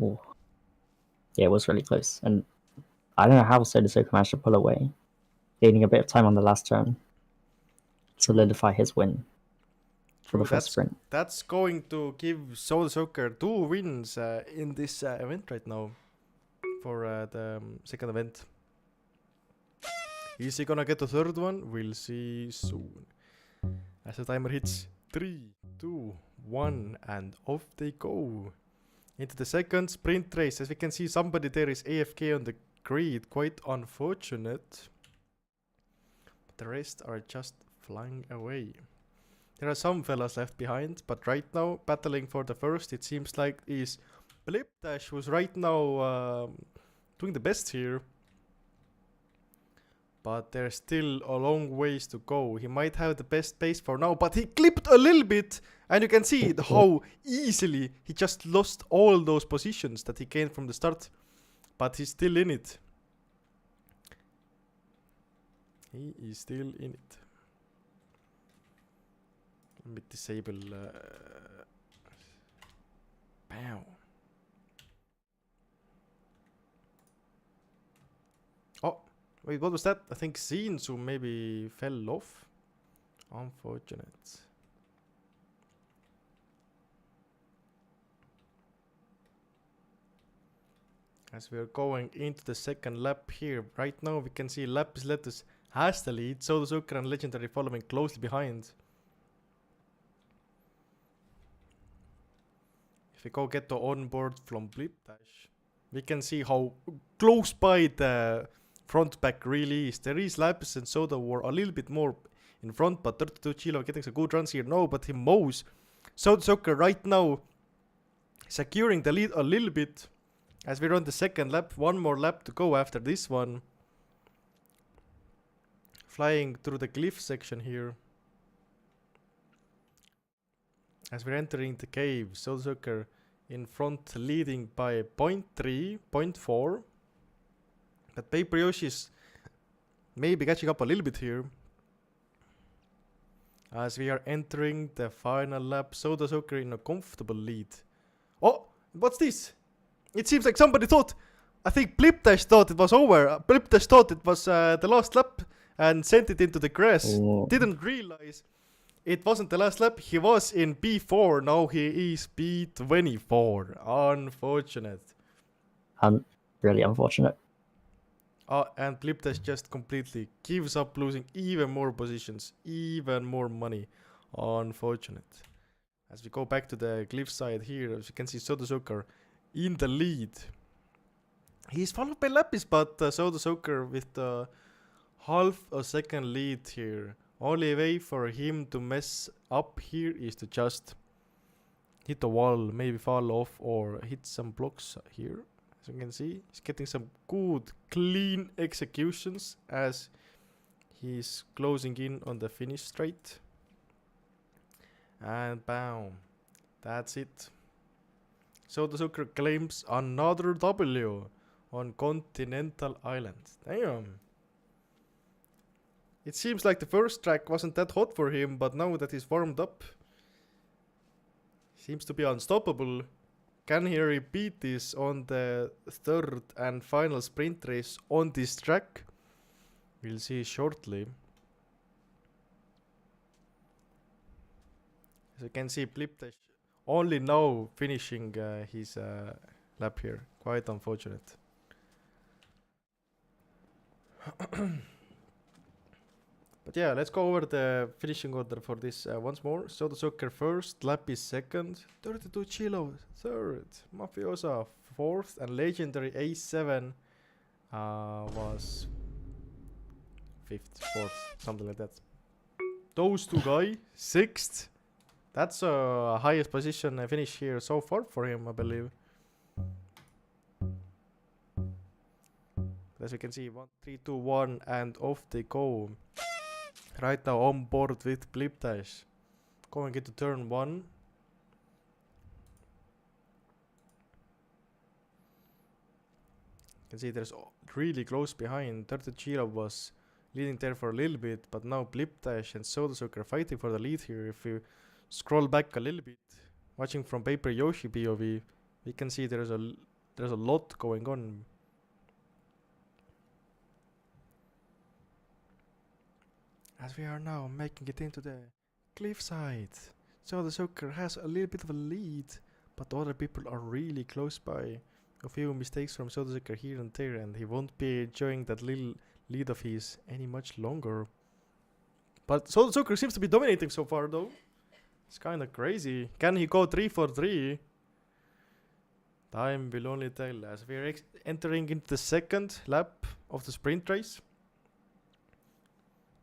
Ooh. Yeah, it was really close. And I don't know how Soda Soccer managed to pull away, gaining a bit of time on the last turn, solidify his win for the first sprint. That's going to give Soda Soccer 2 wins in this event right now for the second event. Is he gonna get the third one? We'll see soon. As the timer hits 3, 2, 1, and off they go. Into the second sprint race. As we can see, somebody there is AFK on the grid. Quite unfortunate. But the rest are just flying away. There are some fellas left behind, but right now, battling for the first, it seems like is Blip Dash, who's right now doing the best here. But there's still a long ways to go. He might have the best pace for now, but he clipped a little bit. And you can see how easily he just lost all those positions that he gained from the start. But he's still in it. He is still in it. Let me disable... Bam. Oh. Wait, what was that? I think Zinsu maybe fell off. Unfortunate. As we are going into the second lap here, right now we can see Lapis Letus has the lead, Soda Soccer and Legendary following closely behind. If we go get the onboard from Blip Dash, we can see how close by the front back really is. There is Lapis and Soda were a little bit more in front, but 32 Chilo getting some good runs here. No, but he mows. Soda Soccer right now securing the lead a little bit. As we're on the second lap, one more lap to go after this one. Flying through the cliff section here. As we're entering the cave, Soda Soccer in front leading by 0.3, 0.4. But Paper Yoshi is maybe catching up a little bit here. as we are entering the final lap. Soda Soccer in a comfortable lead. Oh, what's this? It seems like somebody thought, I think Blipdash thought it was over. Blipdash thought it was the last lap and sent it into the grass. Oh. Didn't realize it wasn't the last lap. He was in P4. Now he is P24. Unfortunate. Really unfortunate. And Blipdash just completely gives up, losing even more positions, even more money. Unfortunate. As we go back to the cliff side here, as you can see Soda Soccer in the lead. He's followed by Lapis, but Soda Soccer with the half a second lead here. Only way for him to mess up here is to just hit the wall, maybe fall off or hit some blocks here. As you can see, he's getting some good, clean executions as he's closing in on the finish straight. And bam, that's it. Soda Soccer claims another W on Continental Island. Damn. It seems like the first track wasn't that hot for him, but now that he's warmed up, seems to be unstoppable. Can he repeat this on the third and final sprint race on this track? We'll see shortly. As you can see, Blipdash only now finishing his lap here. Quite unfortunate. But yeah, let's go over the finishing order for this once more. Soda Soccer first, Lapis second, 32 Chilo third, Mafiosa fourth, and Legendary A7 was fifth, fourth, something like that. Those two guys, sixth. That's a highest position finish here so far for him, I believe. As you can see, 1, 3, 2, 1, and off they go. Right now on board with Blipdash. Going into turn 1. You can see there's really close behind. 30 Chiro was leading there for a little bit, but now Blipdash and Soda Soccer are fighting for the lead here. If you scroll back a little bit, watching from Paper Yoshi POV, we can see there's a lot going on. As we are now making it into the cliffside. Soda Soccer has a little bit of a lead, but other people are really close by. A few mistakes from Soda Soccer here and there, and he won't be enjoying that little lead of his any much longer. But Soda Soccer seems to be dominating so far though. It's kinda crazy. Can he go 3 for 3? Time will only tell as we are entering into the second lap of the sprint race.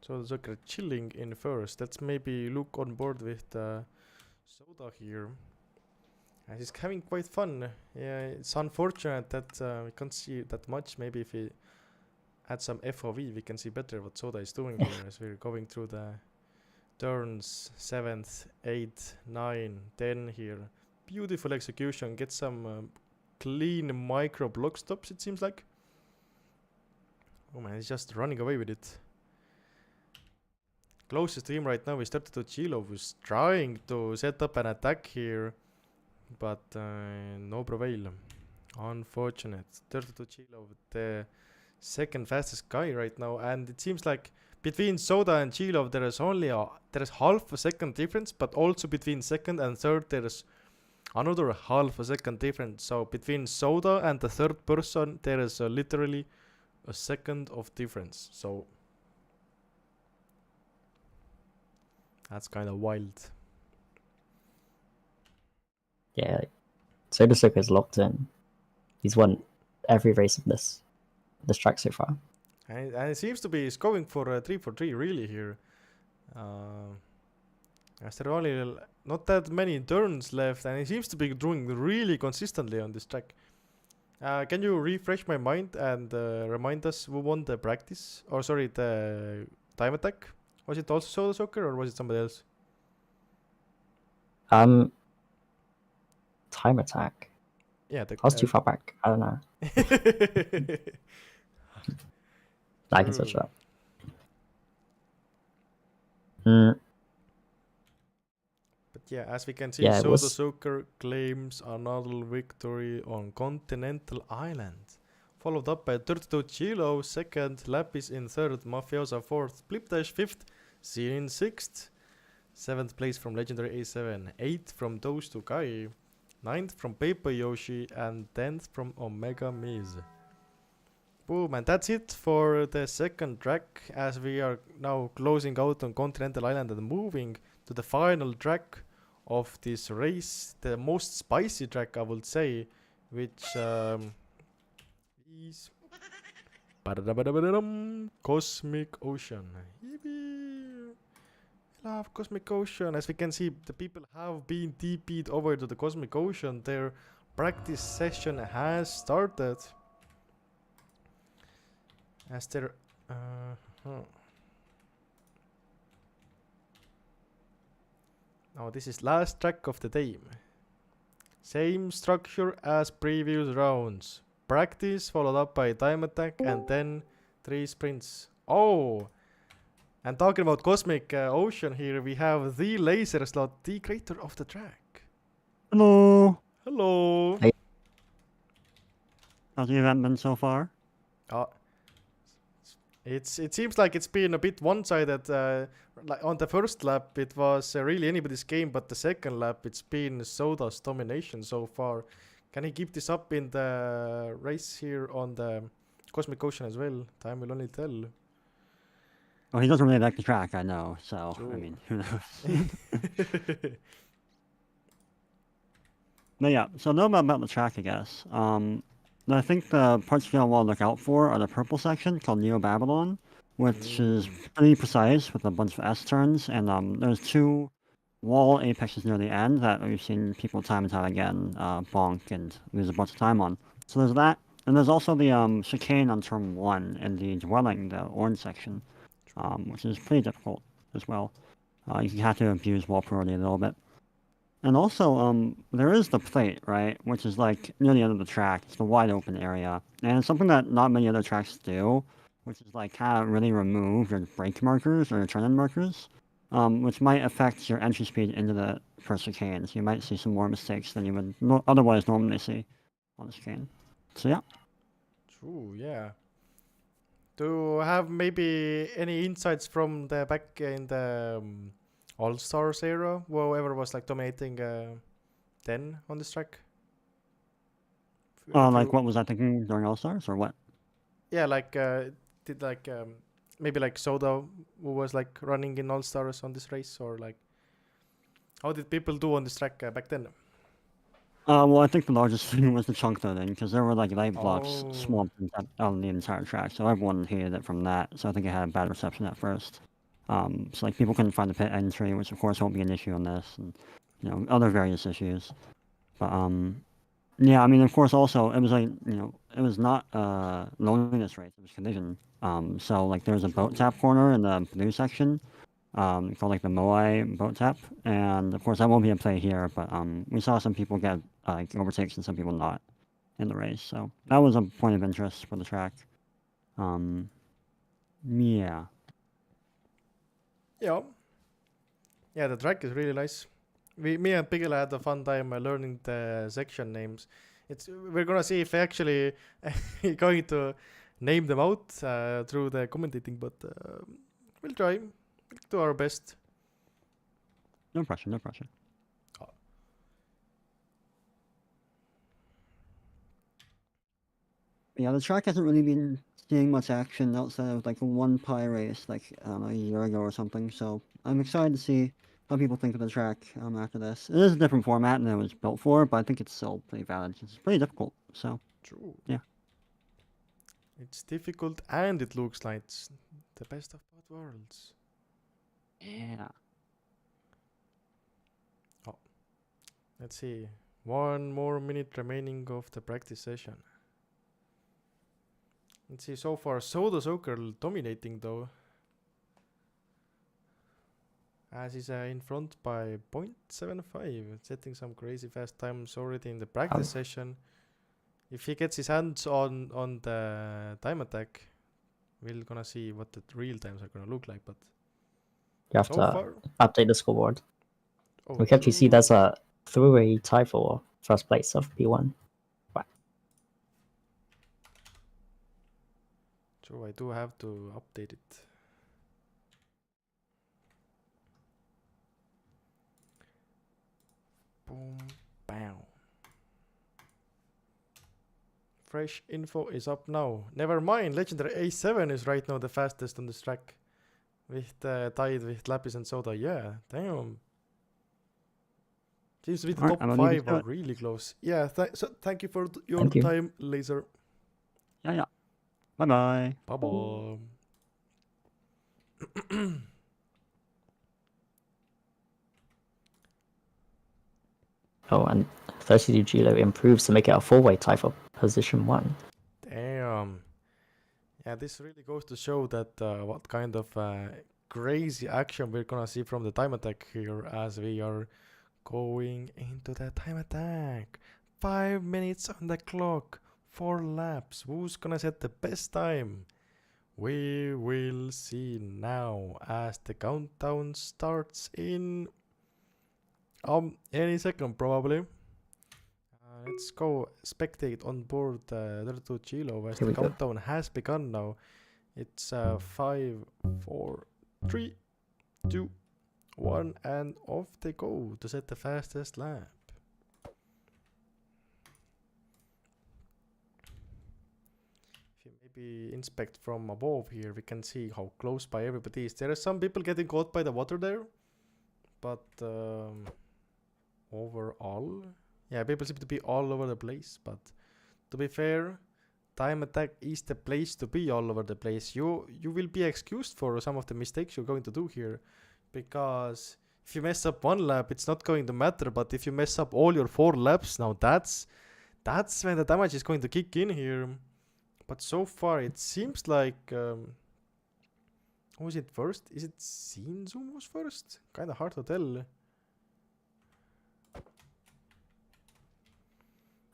So the Soccer chilling in first. Let's maybe look on board with Soda here. And he's having quite fun. Yeah, it's unfortunate that we can't see that much. Maybe if we add some FOV, we can see better what Soda is doing here as we're going through the turns 7th, 8th, 9, 10 here. Beautiful execution. Get some clean micro block stops, it seems like. Oh man, he's just running away with it. Closest to him right now is 32 Chilo, who's trying to set up an attack here, but no prevail. Unfortunate. 32 Chilo, the second fastest guy right now, and it seems like between Soda and Chilo there is half a second difference, but also between second and third there is another half a second difference. So between Soda and the third person there is literally a second of difference. So that's kind of wild. Yeah, Soda Soccer is locked in. He's won every race of this track so far. And it seems to be he's going for a 3 for 3 really here. As there are only not that many turns left, and he seems to be doing really consistently on this track. Can you refresh my mind and remind us who won the practice? Or sorry, the time attack? Was it also Soda Soccer or was it somebody else? Time attack. Yeah, I was too far back. I don't know. I can search that. Yeah, as we can see, Yeah, it Soda was. Soaker claims another victory on Continental Island. Followed up by 32 Chilo, second, Lapis in third, Mafiosa fourth, Blipdash fifth, Seen in sixth, seventh place from Legendary A7, eighth from Those to Kai, ninth from Paper Yoshi, and 10th from Omega Miz. Boom, and that's it for the second track, as we are now closing out on Continental Island and moving to the final track of this race, the most spicy track, I would say, which is Cosmic Ocean. Yippee! Love Cosmic Ocean. As we can see, the people have been TP'd over to the Cosmic Ocean. Their practice session has started. As there, now this is last track of the day. Same structure as previous rounds. Practice followed up by time attack and then 3 sprints. Oh! And talking about Cosmic Ocean here, we have the Laser Slot, the creator of the track. Hello. Hello! Hey. How's the event been so far? It seems like it's been a bit one-sided. Like on the first lap, it was really anybody's game, but the second lap, it's been Soda's domination so far. Can he keep this up in the race here on the Cosmic Ocean as well? Time will only tell. Well, he doesn't really like the track, I know. So, True. I mean, who knows? But yeah, so a little bit about the track, I guess. I think the parts you're going to want to look out for are the purple section called Neo Babylon, which is pretty precise with a bunch of S turns, and there's 2 wall apexes near the end that we've seen people time and time again bonk and lose a bunch of time on. So there's that, and there's also the chicane on turn 1 and the dwelling, the orange section, which is pretty difficult as well. You have to abuse wall priority a little bit. And also, there is the plate, right, which is like near the end of the track. It's the wide open area, and it's something that not many other tracks do, which is like kind of really remove your brake markers or your turn-in markers, which might affect your entry speed into the first chicane. So you might see some more mistakes than you would otherwise normally see on the chicane. So yeah. True, yeah. Do you have maybe any insights from the back in the All-Stars era, whoever was like dominating then on this track? Like what was I thinking during All Stars or what? Yeah, like did like maybe like Soda who was like running in All-Stars on this race, or like how did people do on this track back then? Well, I think the largest thing was the chunk loading, because there were like light blocks Oh. swamped on the entire track, so everyone hated it from that. So I think it had a bad reception at first. So like people couldn't find the pit entry, which of course won't be an issue on this, and other various issues. But yeah, I mean, of course, also it was like it was not loneliness race; it was collision. So like there was a boat tap corner in the blue section, called like the NOWAY boat tap, and of course that won't be in play here. But we saw some people get like overtakes and some people not in the race, so that was a point of interest for the track. Yeah. Yeah, the track is really nice. Me and Pigel had a fun time learning the section names. We're gonna see if I actually going to name them out through the commentating, but we'll try. We'll do our best. No pressure, no pressure. Yeah, the track hasn't really been seeing much action outside of like one pie race, like I don't know, a year ago or something. So I'm excited to see how people think of the track after this. It is a different format than it was built for, but I think it's still pretty valid. It's pretty difficult. So True. yeah. It's difficult and it looks like it's the best of both worlds. Yeah. Let's see. 1 more minute remaining of the practice session. Let's see, so far Soda Soaker dominating though. As he's in front by 0.75, setting some crazy fast times already in the practice session. If he gets his hands on the time attack, we're gonna see what the real times are gonna look like. But You have so to far, update the scoreboard. We can actually see there's a three-way tie for first place of P1. Wow. So I do have to update it. Boom, bam. Fresh info is up now. Never mind, legendary A7 is right now the fastest on this track. With tied with Lapis and Soda. Yeah, damn. Seems to be the Alright, top I'm gonna leave you 5 to are it. really close. Yeah, so thank you for your Thank you. time, Laser. Yeah. Bye-bye. Bye bye. Oh, and 32 Gilo improves to make it a four-way tie for position 1. Damn. Yeah, this really goes to show that what kind of crazy action we're gonna see from the time attack here as we are going into the time attack. 5 minutes on the clock, 4 laps. Who's gonna set the best time? We will see now as the countdown starts in any second probably. Let's go spectate on board 32 Chilo as Here the we go. countdown has begun now. It's 5, 4, 3, 2, 1, and off they go to set the fastest lap. If you maybe inspect from above here, we can see how close by everybody is. There are some people getting caught by the water there, but overall, yeah, people seem to be all over the place. But to be fair, time attack is the place to be all over the place. You will be excused for some of the mistakes you're going to do here, because if you mess up one lap, it's not going to matter. But if you mess up all your 4 laps, now that's when the damage is going to kick in here. But so far, it seems like who was it first? Is it Zinzoom was first? Kind of hard to tell.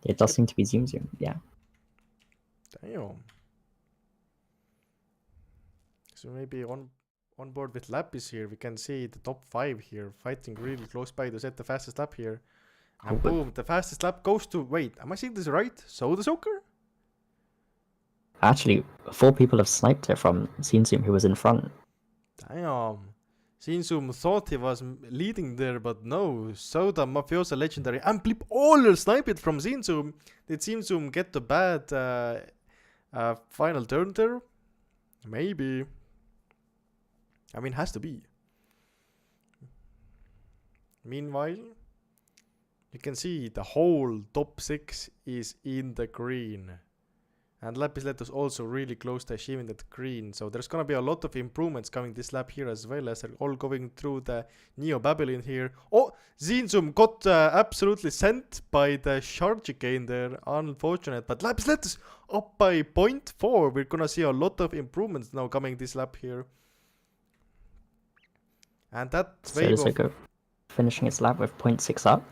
It does seem to be Zoom Zoom, yeah. Damn. So maybe on board with Lapis here, we can see the top 5 here fighting really close by to set the fastest lap here. And boom, the fastest lap goes to, wait, am I seeing this right? Soda Soaker? Actually, 4 people have sniped it from Zoom Zoom, who was in front. Damn. Shinzum thought he was leading there, but no. Soda, Mafiosa, Legendary, and Blip all snipe it from Zinzum. Did Zinzum get the bad final turn there? Maybe. I mean, has to be. Meanwhile, you can see the whole top 6 is in the green. And Lapis Letus also really close to achieving that green. So there's gonna be a lot of improvements coming this lap here as well, as they're all going through the Neo Babylon here. Oh, Zinzum got absolutely sent by the Sharjicane there. Unfortunate. But Lapis Letus up by 0.4. We're gonna see a lot of improvements now coming this lap here. And that wave of... finishing its lap with 0.6 up.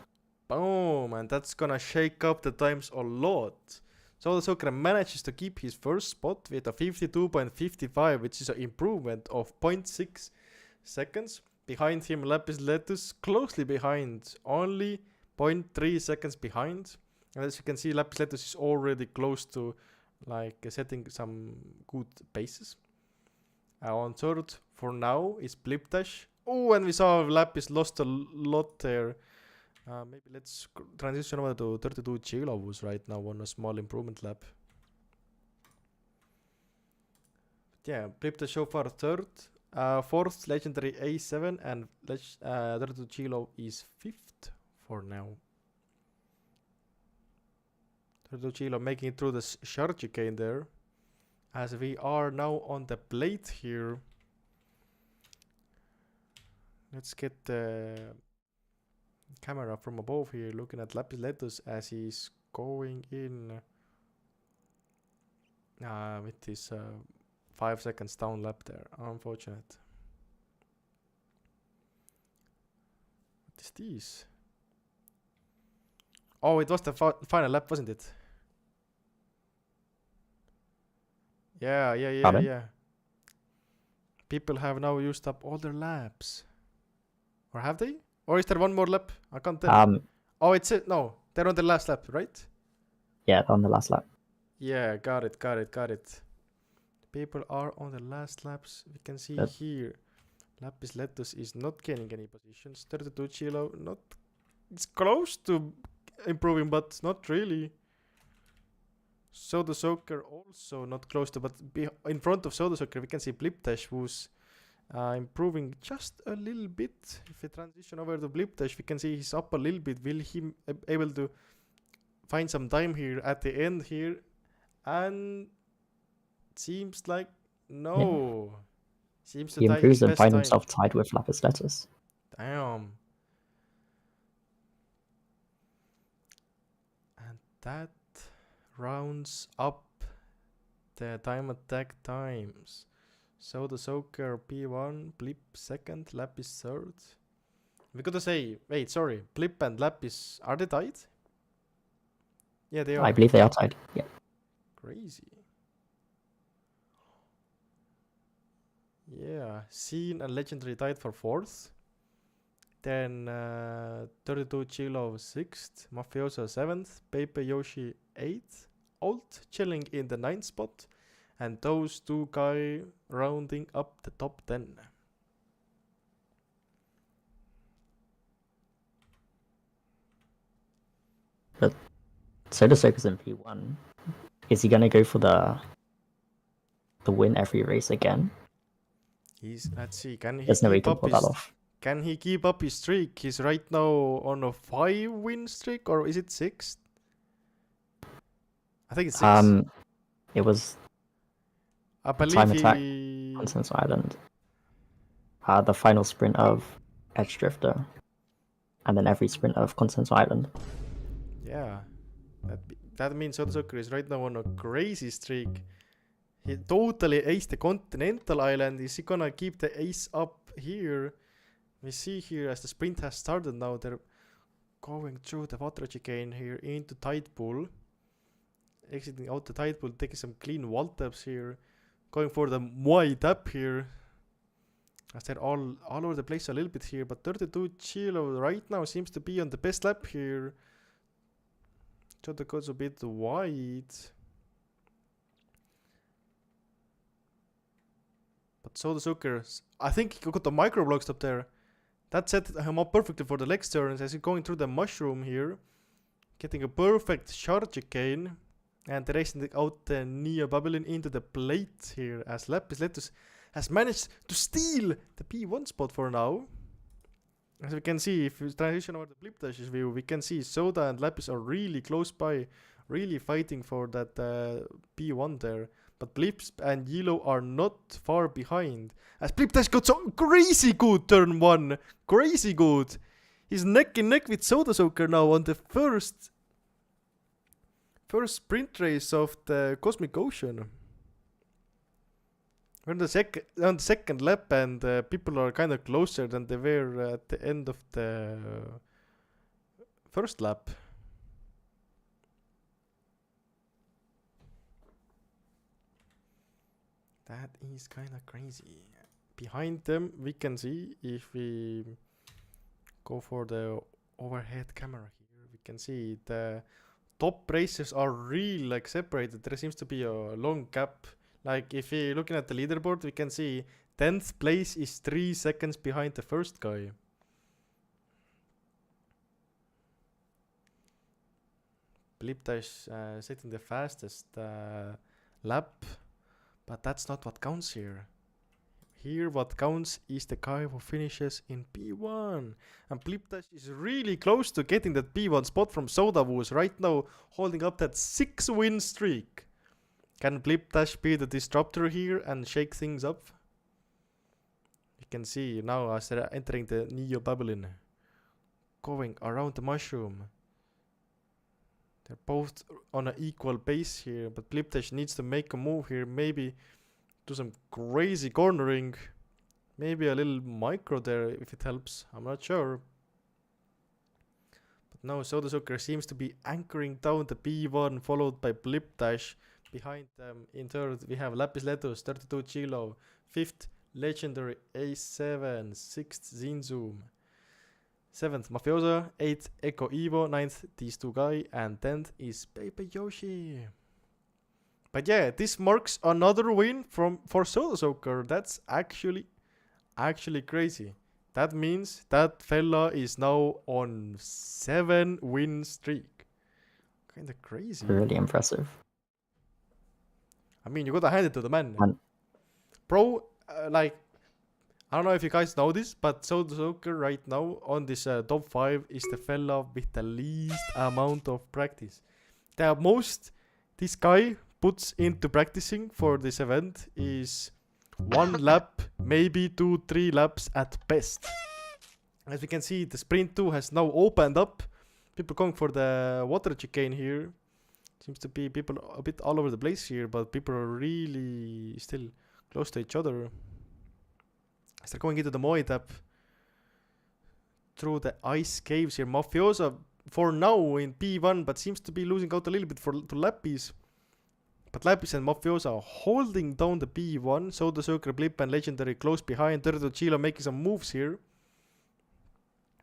Boom. And that's gonna shake up the times a lot. So the Soccer manages to keep his first spot with a 52.55, which is an improvement of 0.6 seconds. Behind him, Lapis Letus closely behind, only 0.3 seconds behind. And as you can see, Lapis Letus is already close to like setting some good paces. On third for now is Blipdash. Oh, and we saw Lapis lost a lot there. Maybe let's transition over to 32 Chilovus right now on a small improvement lap. But yeah, Blipdash so far third. Fourth, Legendary A7, and 32 Chilo is fifth for now. 32 Chilo making it through the Sharjicane there. As we are now on the plate here. Let's get the camera from above here, looking at Lapis Letus as he's going in with this 5 seconds down lap there. Unfortunate. What is this? Oh, it was the final lap, wasn't it? Yeah. People have now used up all their laps. Or have they? Or is there one more lap? I can't tell. Oh, it's it. No, they're on the last lap, right? Yeah, on the last lap. Yeah, got it. People are on the last laps. We can see Yep. here. Lapis Letus is not gaining any positions. 32 Chilo, not. It's close to improving, but not really. Soda Soaker also not close to, but in front of Soda Soaker, we can see Blipdash, who's improving just a little bit. If we transition over to Blipdash, we can see he's up a little bit. Will he able to find some time here at the end here? And seems like no. Seems to He tie improves his and best finds time. himself tied with Lapis Letus. Damn. And that rounds up the time attack times. Soda Soaker P1, Blip second, Lapis third. We gotta say, wait, sorry, Blip and Lapis, are they tied? Yeah, they are. I believe they are tied. Yeah. Crazy. Yeah, Scene and Legendary tied for fourth. Then 32 Chilo 6th, Mafioso 7th, Pepe Yoshi 8th, Alt chilling in the 9th spot, and those two guys rounding up the top 10. But Soda Soaker's in P1. Is he gonna go for the win every race again? Let's see, can he There's no way he keep can up pull that off. Can he keep up his streak? He's right now on a 5-win streak, or is it 6? I think it's 6. It was I believe time attack he... Continental Island. The final sprint of Edge Drifter, and then every sprint of Continental Island. Yeah, that means Soda Soaker is right now on a crazy streak. He totally aced the Continental Island. Is he gonna keep the ace up here? We see here as the sprint has started now, they're going through the water chicane here into tide pool. Exiting out the tide pool, taking some clean wall taps here. Going for the NOWAY tap here. As they're all over the place a little bit here. But 32 Chilo right now seems to be on the best lap here. Choda goes a bit wide. But Soda Soaker, I think he got the micro block stop there. That set him up perfectly for the next turns as he's going through the mushroom here. Getting a perfect shard chicane. And racing out the Neo Babylon into the plate here as Lapis Letus has managed to steal the P1 spot for now. As we can see, if we transition over the Blipdash's view, we can see Soda and Lapis are really close by, really fighting for that P1 there. But Blips and Yellow are not far behind. As Blipdash got so crazy good turn 1. Crazy good. He's neck and neck with Soda Soaker now on the first sprint race of the Cosmic Ocean. We're on the second lap, and people are kind of closer than they were at the end of the first lap. That is kind of crazy. Behind them, we can see, if we go for the overhead camera here, we can see the top racers are really like separated. There seems to be a long gap. Like if we looking at the leaderboard, we can see 10th place is 3 seconds behind the first guy. Blipdash setting the fastest lap, but that's not what counts here. Here what counts is the guy who finishes in P1. And Blipdash is really close to getting that P1 spot from Soda, who is right now holding up that 6-win streak. Can Blipdash be the disruptor here and shake things up? You can see now as they're entering the Neo Babylon. Going around the mushroom. They're both on an equal pace here, but Blipdash needs to make a move here, maybe do some crazy cornering. Maybe a little micro there if it helps. I'm not sure. But now Soda Soaker seems to be anchoring down the P1, followed by Blipdash. Behind them in third we have Lapis Letus, 32 Chilo. 5th Legendary A7, 6th Zinzoom. 7th Mafiosa, 8th Echo Evo, 9th these two guy, and 10th is Baby Yoshi. But yeah, this marks another win for Soda Soaker. That's actually crazy. That means that fella is now on 7-win streak. Kinda crazy. Really impressive. I mean, you gotta hand it to the man. Man. Bro, like, I don't know if you guys know this, but Soda Soaker right now on this top 5 is the fella with the least amount of practice. The most this guy puts into practicing for this event is 1 lap, maybe 2-3 laps at best. As we can see, the Sprint 2 has now opened up. People going for the water chicane here. Seems to be people a bit all over the place here, but people are really still close to each other. As they're going into the NOWAY tap through the ice caves here. Mafiosa for now in P1, but seems to be losing out a little bit to Lapis. But Lapis and Mafiosa are holding down the P1. Soda Soaker, Blip, and Legendary close behind. Turtle Chilo making some moves here.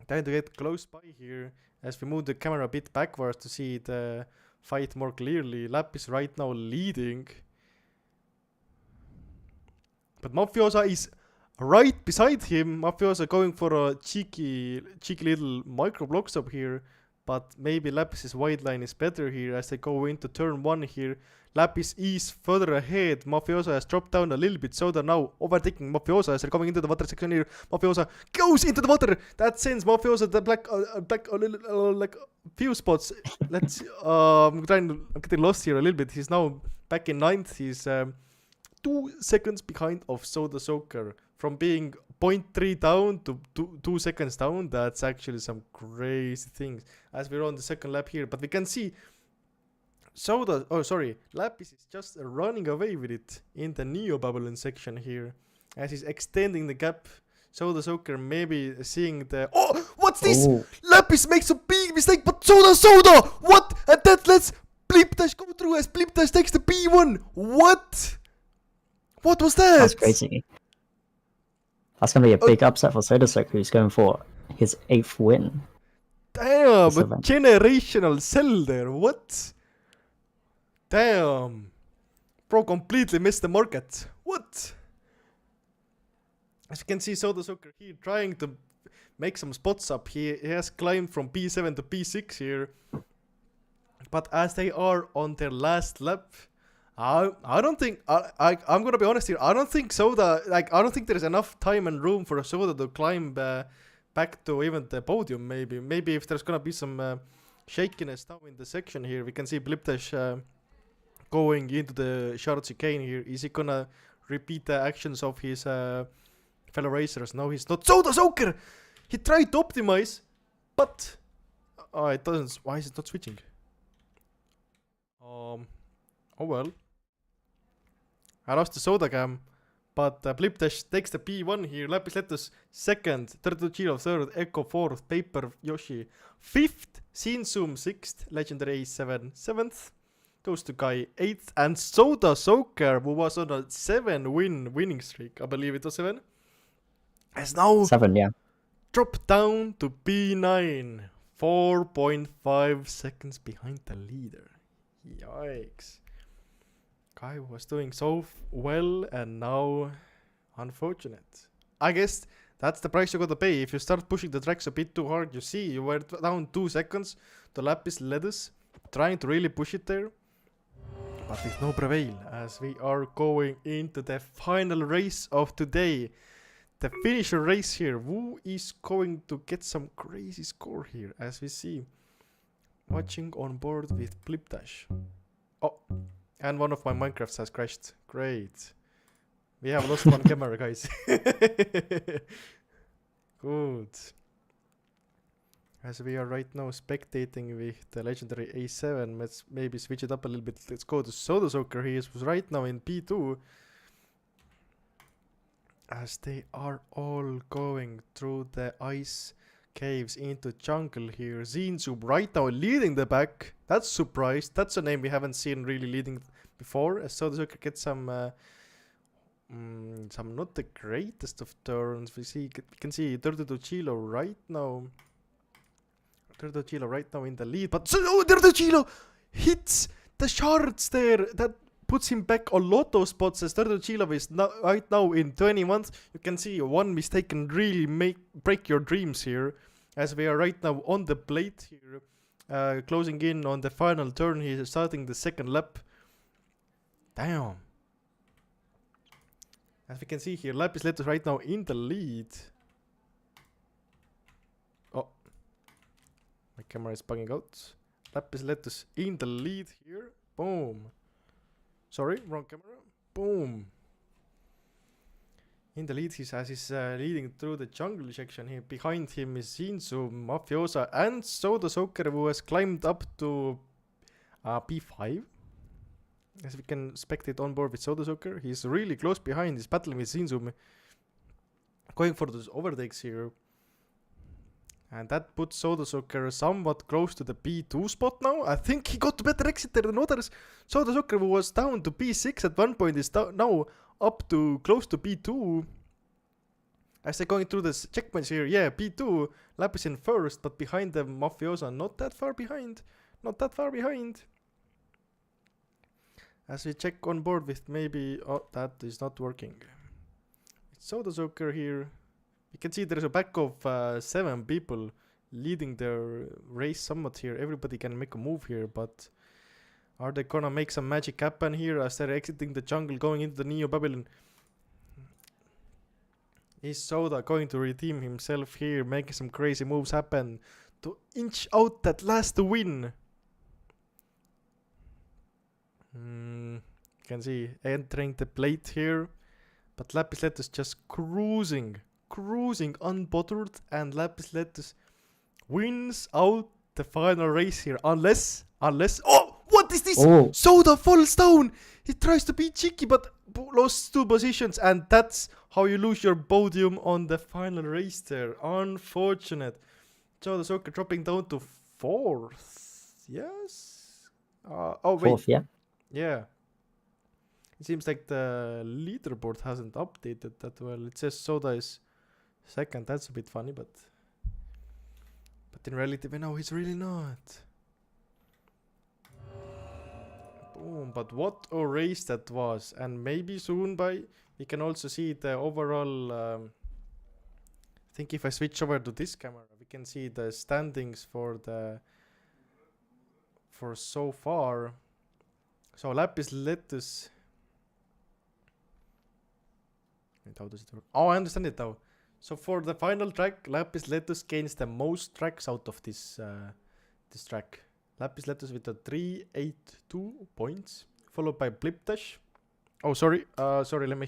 Trying to get close by here. As we move the camera a bit backwards to see the fight more clearly. Lapis right now leading. But Mafiosa is right beside him. Mafiosa going for a cheeky little micro block stop here. But maybe Lapis's wide line is better here as they go into turn 1 here. Lapis is further ahead. Mafiosa has dropped down a little bit. Soda now overtaking Mafiosa as they're coming into the water section here. Mafiosa goes into the water. That sends Mafiosa the black a little like few spots. Let's I'm getting lost here a little bit. He's now back in 9th. He's 2 seconds behind of Soda Soaker. From being 0.3 down to 2 seconds down, that's actually some crazy things. As we're on the second lap here, but we can see Lapis is just running away with it in the Neo Babylon section here, as he's extending the gap. Soda Soaker maybe seeing the what's this? Oh. Lapis makes a big mistake, but Soda, what? And that lets Blip Dash go through as Blip Dash takes the P1. What was that? That's crazy. That's going to be a big upset for Soda Soaker, who's going for his 8th win. Damn, a generational sell there. What? Damn. Bro completely missed the market. What? As you can see, Soda Soaker here trying to make some spots up. He has climbed from P7 to P6 here. But as they are on their last lap, I don't think I'm gonna be honest here. I don't think Soda I don't think there's enough time and room for Soda to climb back to even the podium. Maybe if there's gonna be some shakiness now in the section here, we can see Blipdash going into the short chicane here. Is he gonna repeat the actions of his fellow racers? No, he's not. Soda Soaker! He tried to optimize, but it doesn't. Why is it not switching? Oh well. I lost the Soda cam, but Blipdash takes the P1 here. Lapis Letus 2nd, Turtle Chiro 3rd, Echo 4th, Paper Yoshi 5th, Sinzoom 6th, Legendary A7 7th, goes to Guy 8th, and Soda Soaker, who was on a 7-win winning streak, I believe it was 7, has now 7, yeah, dropped down to P9, 4.5 seconds behind the leader. Yikes. Guy was doing so well and now unfortunate. I guess that's the price you gotta pay. If you start pushing the tracks a bit too hard, you see you were down 2 seconds to Lapis Ledus, trying to really push it there. But there's no prevail as we are going into the final race of today. The finisher race here. Who is going to get some crazy score here as we see? Watching on board with Blipdash. Oh, and one of my Minecrafts has crashed. Great. We have lost one camera, guys. Good. As we are right now spectating with the Legendary A7, let's maybe switch it up a little bit. Let's go to Soda Soaker. He is right now in P2. As they are all going through the ice caves into jungle here. Zinzub right now leading the back. That's surprise. That's a name we haven't seen really leading before. As Soda Soaker gets some not the greatest of turns. We can see 32 Chilo right now Turdocilo right now in the lead, but Turdocilo hits the shards there. That puts him back a lot of spots as Turdocilo is right now in 21st. You can see one mistake can really break your dreams here, as we are right now on the plate here, closing in on the final turn. He's starting the second lap. Damn. As we can see here, Lapis Letus right now in the lead. Oh, my camera is bugging out. Lapis Letus in the lead here. Boom. Sorry, wrong camera. Boom. In the lead, he's leading through the jungle section here. Behind him is Zinzu, Mafiosa, and Soda Soaker, who has climbed up to P5. As we can spectate on board with Soda Soaker, he's really close behind. He's battling with Zinzu, going for those overtakes here. And that puts Soda Soaker somewhat close to the P2 spot now. I think he got a better exit there than others. Soda Soaker, who was down to P6 at one point, is now up to close to P2. As they're going through the checkpoints here, yeah, P2, Lapis in first, but behind them, Mafiosa not that far behind. Not that far behind. As we check on board with maybe, oh, that is not working. It's Soda Soaker here. You can see there's a back of 7 people leading their race somewhat here. Everybody can make a move here, but are they gonna make some magic happen here as they're exiting the jungle, going into the Neo Babylon? Is Soda going to redeem himself here, making some crazy moves happen to inch out that last win? You can see entering the plate here, but Lapis Letus just cruising unbothered, and Lapis Letus wins out the final race here. Unless, oh, what is this? Oh. Soda falls down. He tries to be cheeky, but lost 2 positions, and that's how you lose your podium on the final race there. Unfortunate. Soda Soaker dropping down to 4th. Yes. Oh wait. 4th, yeah. Yeah. It seems like the leaderboard hasn't updated that well. It says Soda is 2nd. That's a bit funny, but in reality we know he's really not. Boom, but what a race that was. And maybe soon we can also see the overall I think if I switch over to this camera, we can see the standings for so far. So Lapis Letus. Wait, how does it work? Oh, I understand it now. So for the final track, Lapis Letus gains the most tracks out of this track. Lapis Letus with a 382 points, followed by Blip Dash. Oh, sorry, let me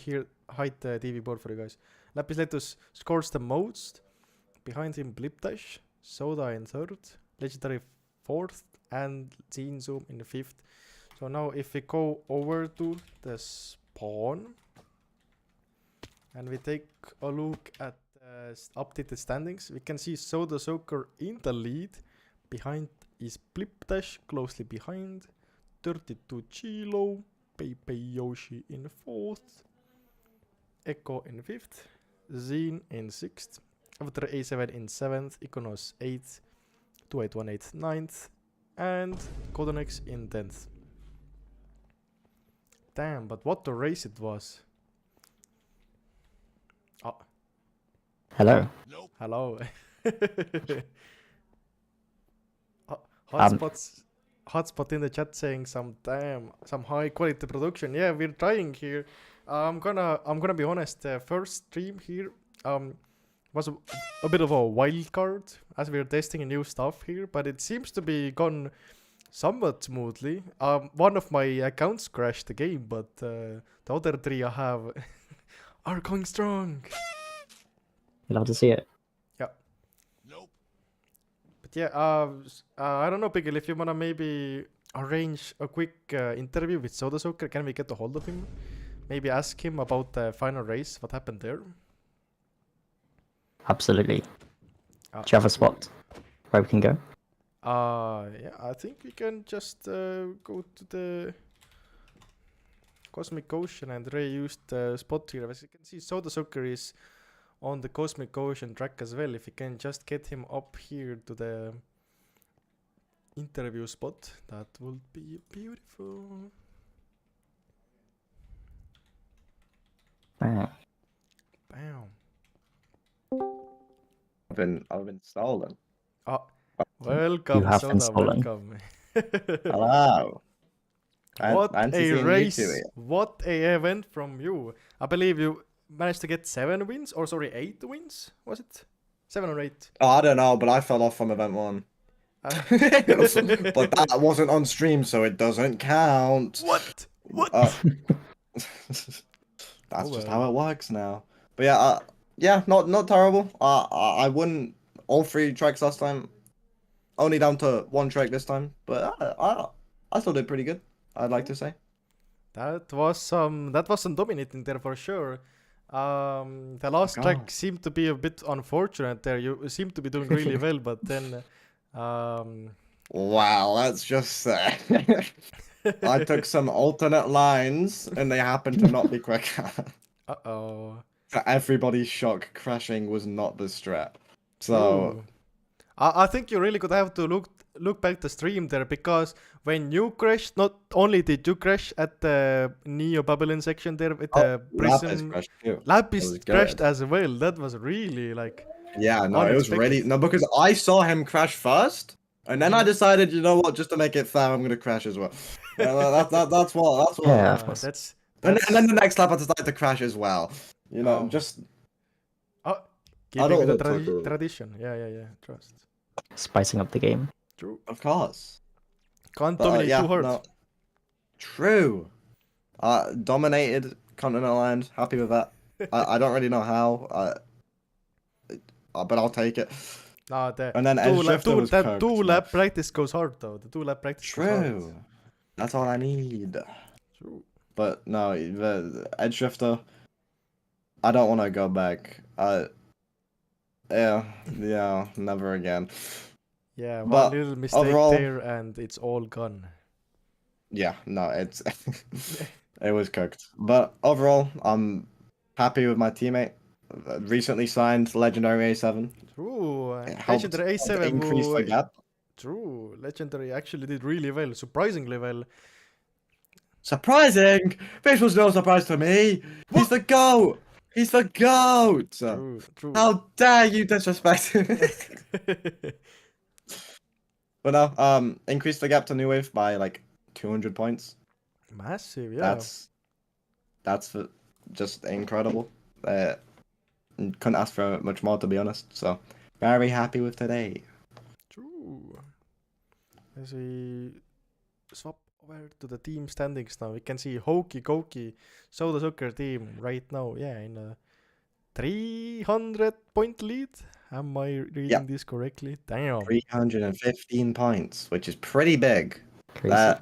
hide the TV board for you guys. Lapis Letus scores the most. Behind him, Blip Dash, Soda in 3rd, Legendary 4th, and Zinzoom in the 5th. So now if we go over to the spawn, and we take a look at updated standings, we can see Soda Soaker in the lead. Behind is Blip Dash, closely behind. 32 Chilo, Pepe Yoshi in 4th. Echo in 5th. Zine in 6th. Avatar A7 in 7th. Iconos 8th. 2818 9th. And Codenex in 10th. Damn, but what a race it was. Oh. Hello. Hello. Hotspot in the chat saying some high quality production. Yeah, we're trying here. I'm gonna be honest. The first stream here was a bit of a wild card as we're testing new stuff here, but it seems to be gone somewhat smoothly. One of my accounts crashed the game, but the other 3 I have are going strong. You'll have to see it. Yeah. But yeah, I don't know, Piggle, if you wanna maybe arrange a quick interview with Soda Soaker, can we get a hold of him? Maybe ask him about the final race, what happened there? Absolutely. Do you have a spot where we can go? Yeah, I think we can just go to the Cosmic Ocean and reuse the spot here. As you can see, Soda Soaker is on the Cosmic Ocean track as well. If you can just get him up here to the interview spot. That would be beautiful. Bam. Bam. I've been stolen. Oh, You welcome, have been Soda. stolen. Welcome. Hello. What Fancy a seeing you race! two here. What a event from you! I believe you managed to get 7 wins, or sorry, 8 wins. Was it 7 or 8? Oh, I don't know, but I fell off from event 1. But that wasn't on stream, so it doesn't count. What? What? That's just well. how it works now. But yeah, not terrible. I won all 3 tracks last time. Only down to 1 track this time, but I still did pretty good. I'd like to say. That was some dominating there for sure. The last track seemed to be a bit unfortunate there. You seem to be doing really well, but then Wow, that's just I took some alternate lines and they happened to not be quick. uh-oh. To everybody's shock, crashing was not the strat. So I think you really could have to look back the stream there, because when you crashed, not only did you crash at the Neo Babylon section there with the prism, Lapis crashed too. Lapis crashed as well. That was really like Yeah, no, it was really because I saw him crash first, and then I decided, you know what, just to make it fair, I'm gonna crash as well. That's what. Yeah, of course. That's and then the next lap I decided to crash as well. You know, just keeping with the don't tradition. Yeah. Trust. Spicing up the game. True. of course. Can't dominate too hard. No. True. Dominated Continental Island. Happy with that. I don't really know how. But I'll take it. And then Edge Drifter was cooked. 2-lap practice goes hard though. The 2-lap practice goes hard. True. That's all I need. True. But no, the Edge Drifter, I don't want to go back. Yeah, never again. Yeah, one But little mistake overall, there and it's all gone. Yeah, no, it's it was cooked. But overall, I'm happy with my teammate. Recently signed Legendary A7. True. Helped Legendary A7 increase the gap. True. Legendary actually did really well, surprisingly well. Surprising! This was no surprise to me. He's the GOAT. He's the GOAT. True. How dare you disrespect him? But no, increased the gap to New Wave by like 200 points. Massive, yeah. That's just incredible. Couldn't ask for much more, to be honest. So very happy with today. True. As we swap over to the team standings now, we can see Hokey Koki, Soda Soccer team right now, in a 300 point lead. Am I reading this correctly? Damn. 315 points, which is pretty big. Crazy.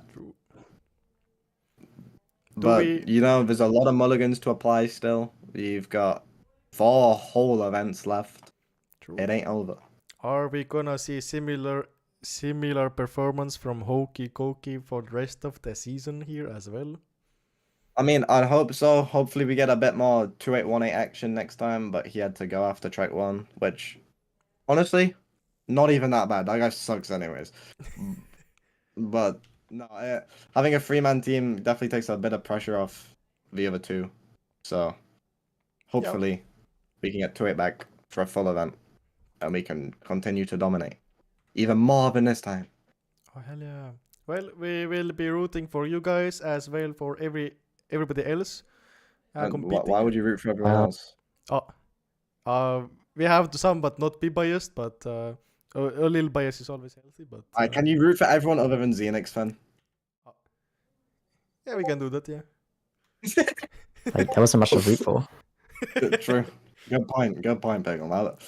But you know, there's a lot of mulligans to apply still. You've got 4 whole events left. True. It ain't over. Are we gonna see similar performance from Hokey Koki for the rest of the season here as well? I mean, I'd hope so. Hopefully we get a bit more 2818 action next time, but he had to go after track 1, which, honestly, not even that bad. That guy sucks anyways. But, no, having a 3-man team definitely takes a bit of pressure off the other 2. So, hopefully, we can get 2-8 back for a full event, and we can continue to dominate. Even more than this time. Oh, hell yeah. Well, we will be rooting for you guys as well for everybody else competing. Why would you root for everyone else? We have to some, but not be biased, but a little bias is always healthy. But Can you root for everyone other than Xenix, fan? Yeah, we can do that, yeah. Like, there wasn't much to root for. True. Good point, Peggle.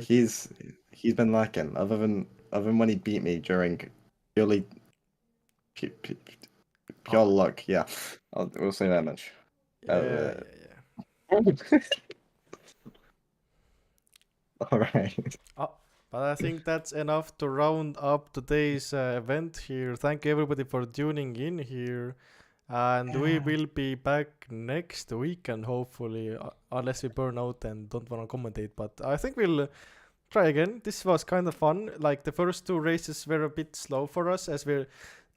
He's been lacking, other than when he beat me during purely pure luck. Yeah, we'll say that much. Yeah. All right. But I think that's enough to round up today's event here. Thank you everybody for tuning in here. And we will be back next week, and hopefully, unless we burn out and don't want to commentate, but I think we'll try again. This was kind of fun. Like the first two races were a bit slow for us as we're.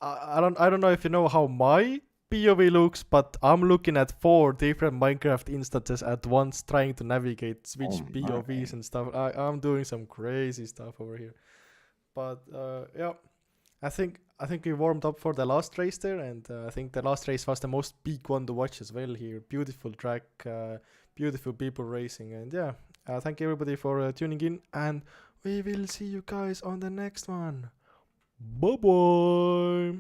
I don't know if you know how my POV looks, but I'm looking at 4 different Minecraft instances at once, trying to navigate, switch Oh my. POVs and stuff. I'm doing some crazy stuff over here. But yeah, I think we warmed up for the last race there, and I think the last race was the most peak one to watch as well here. Beautiful track, beautiful people racing, and yeah, thank you everybody for tuning in, and we will see you guys on the next one. Bye bye.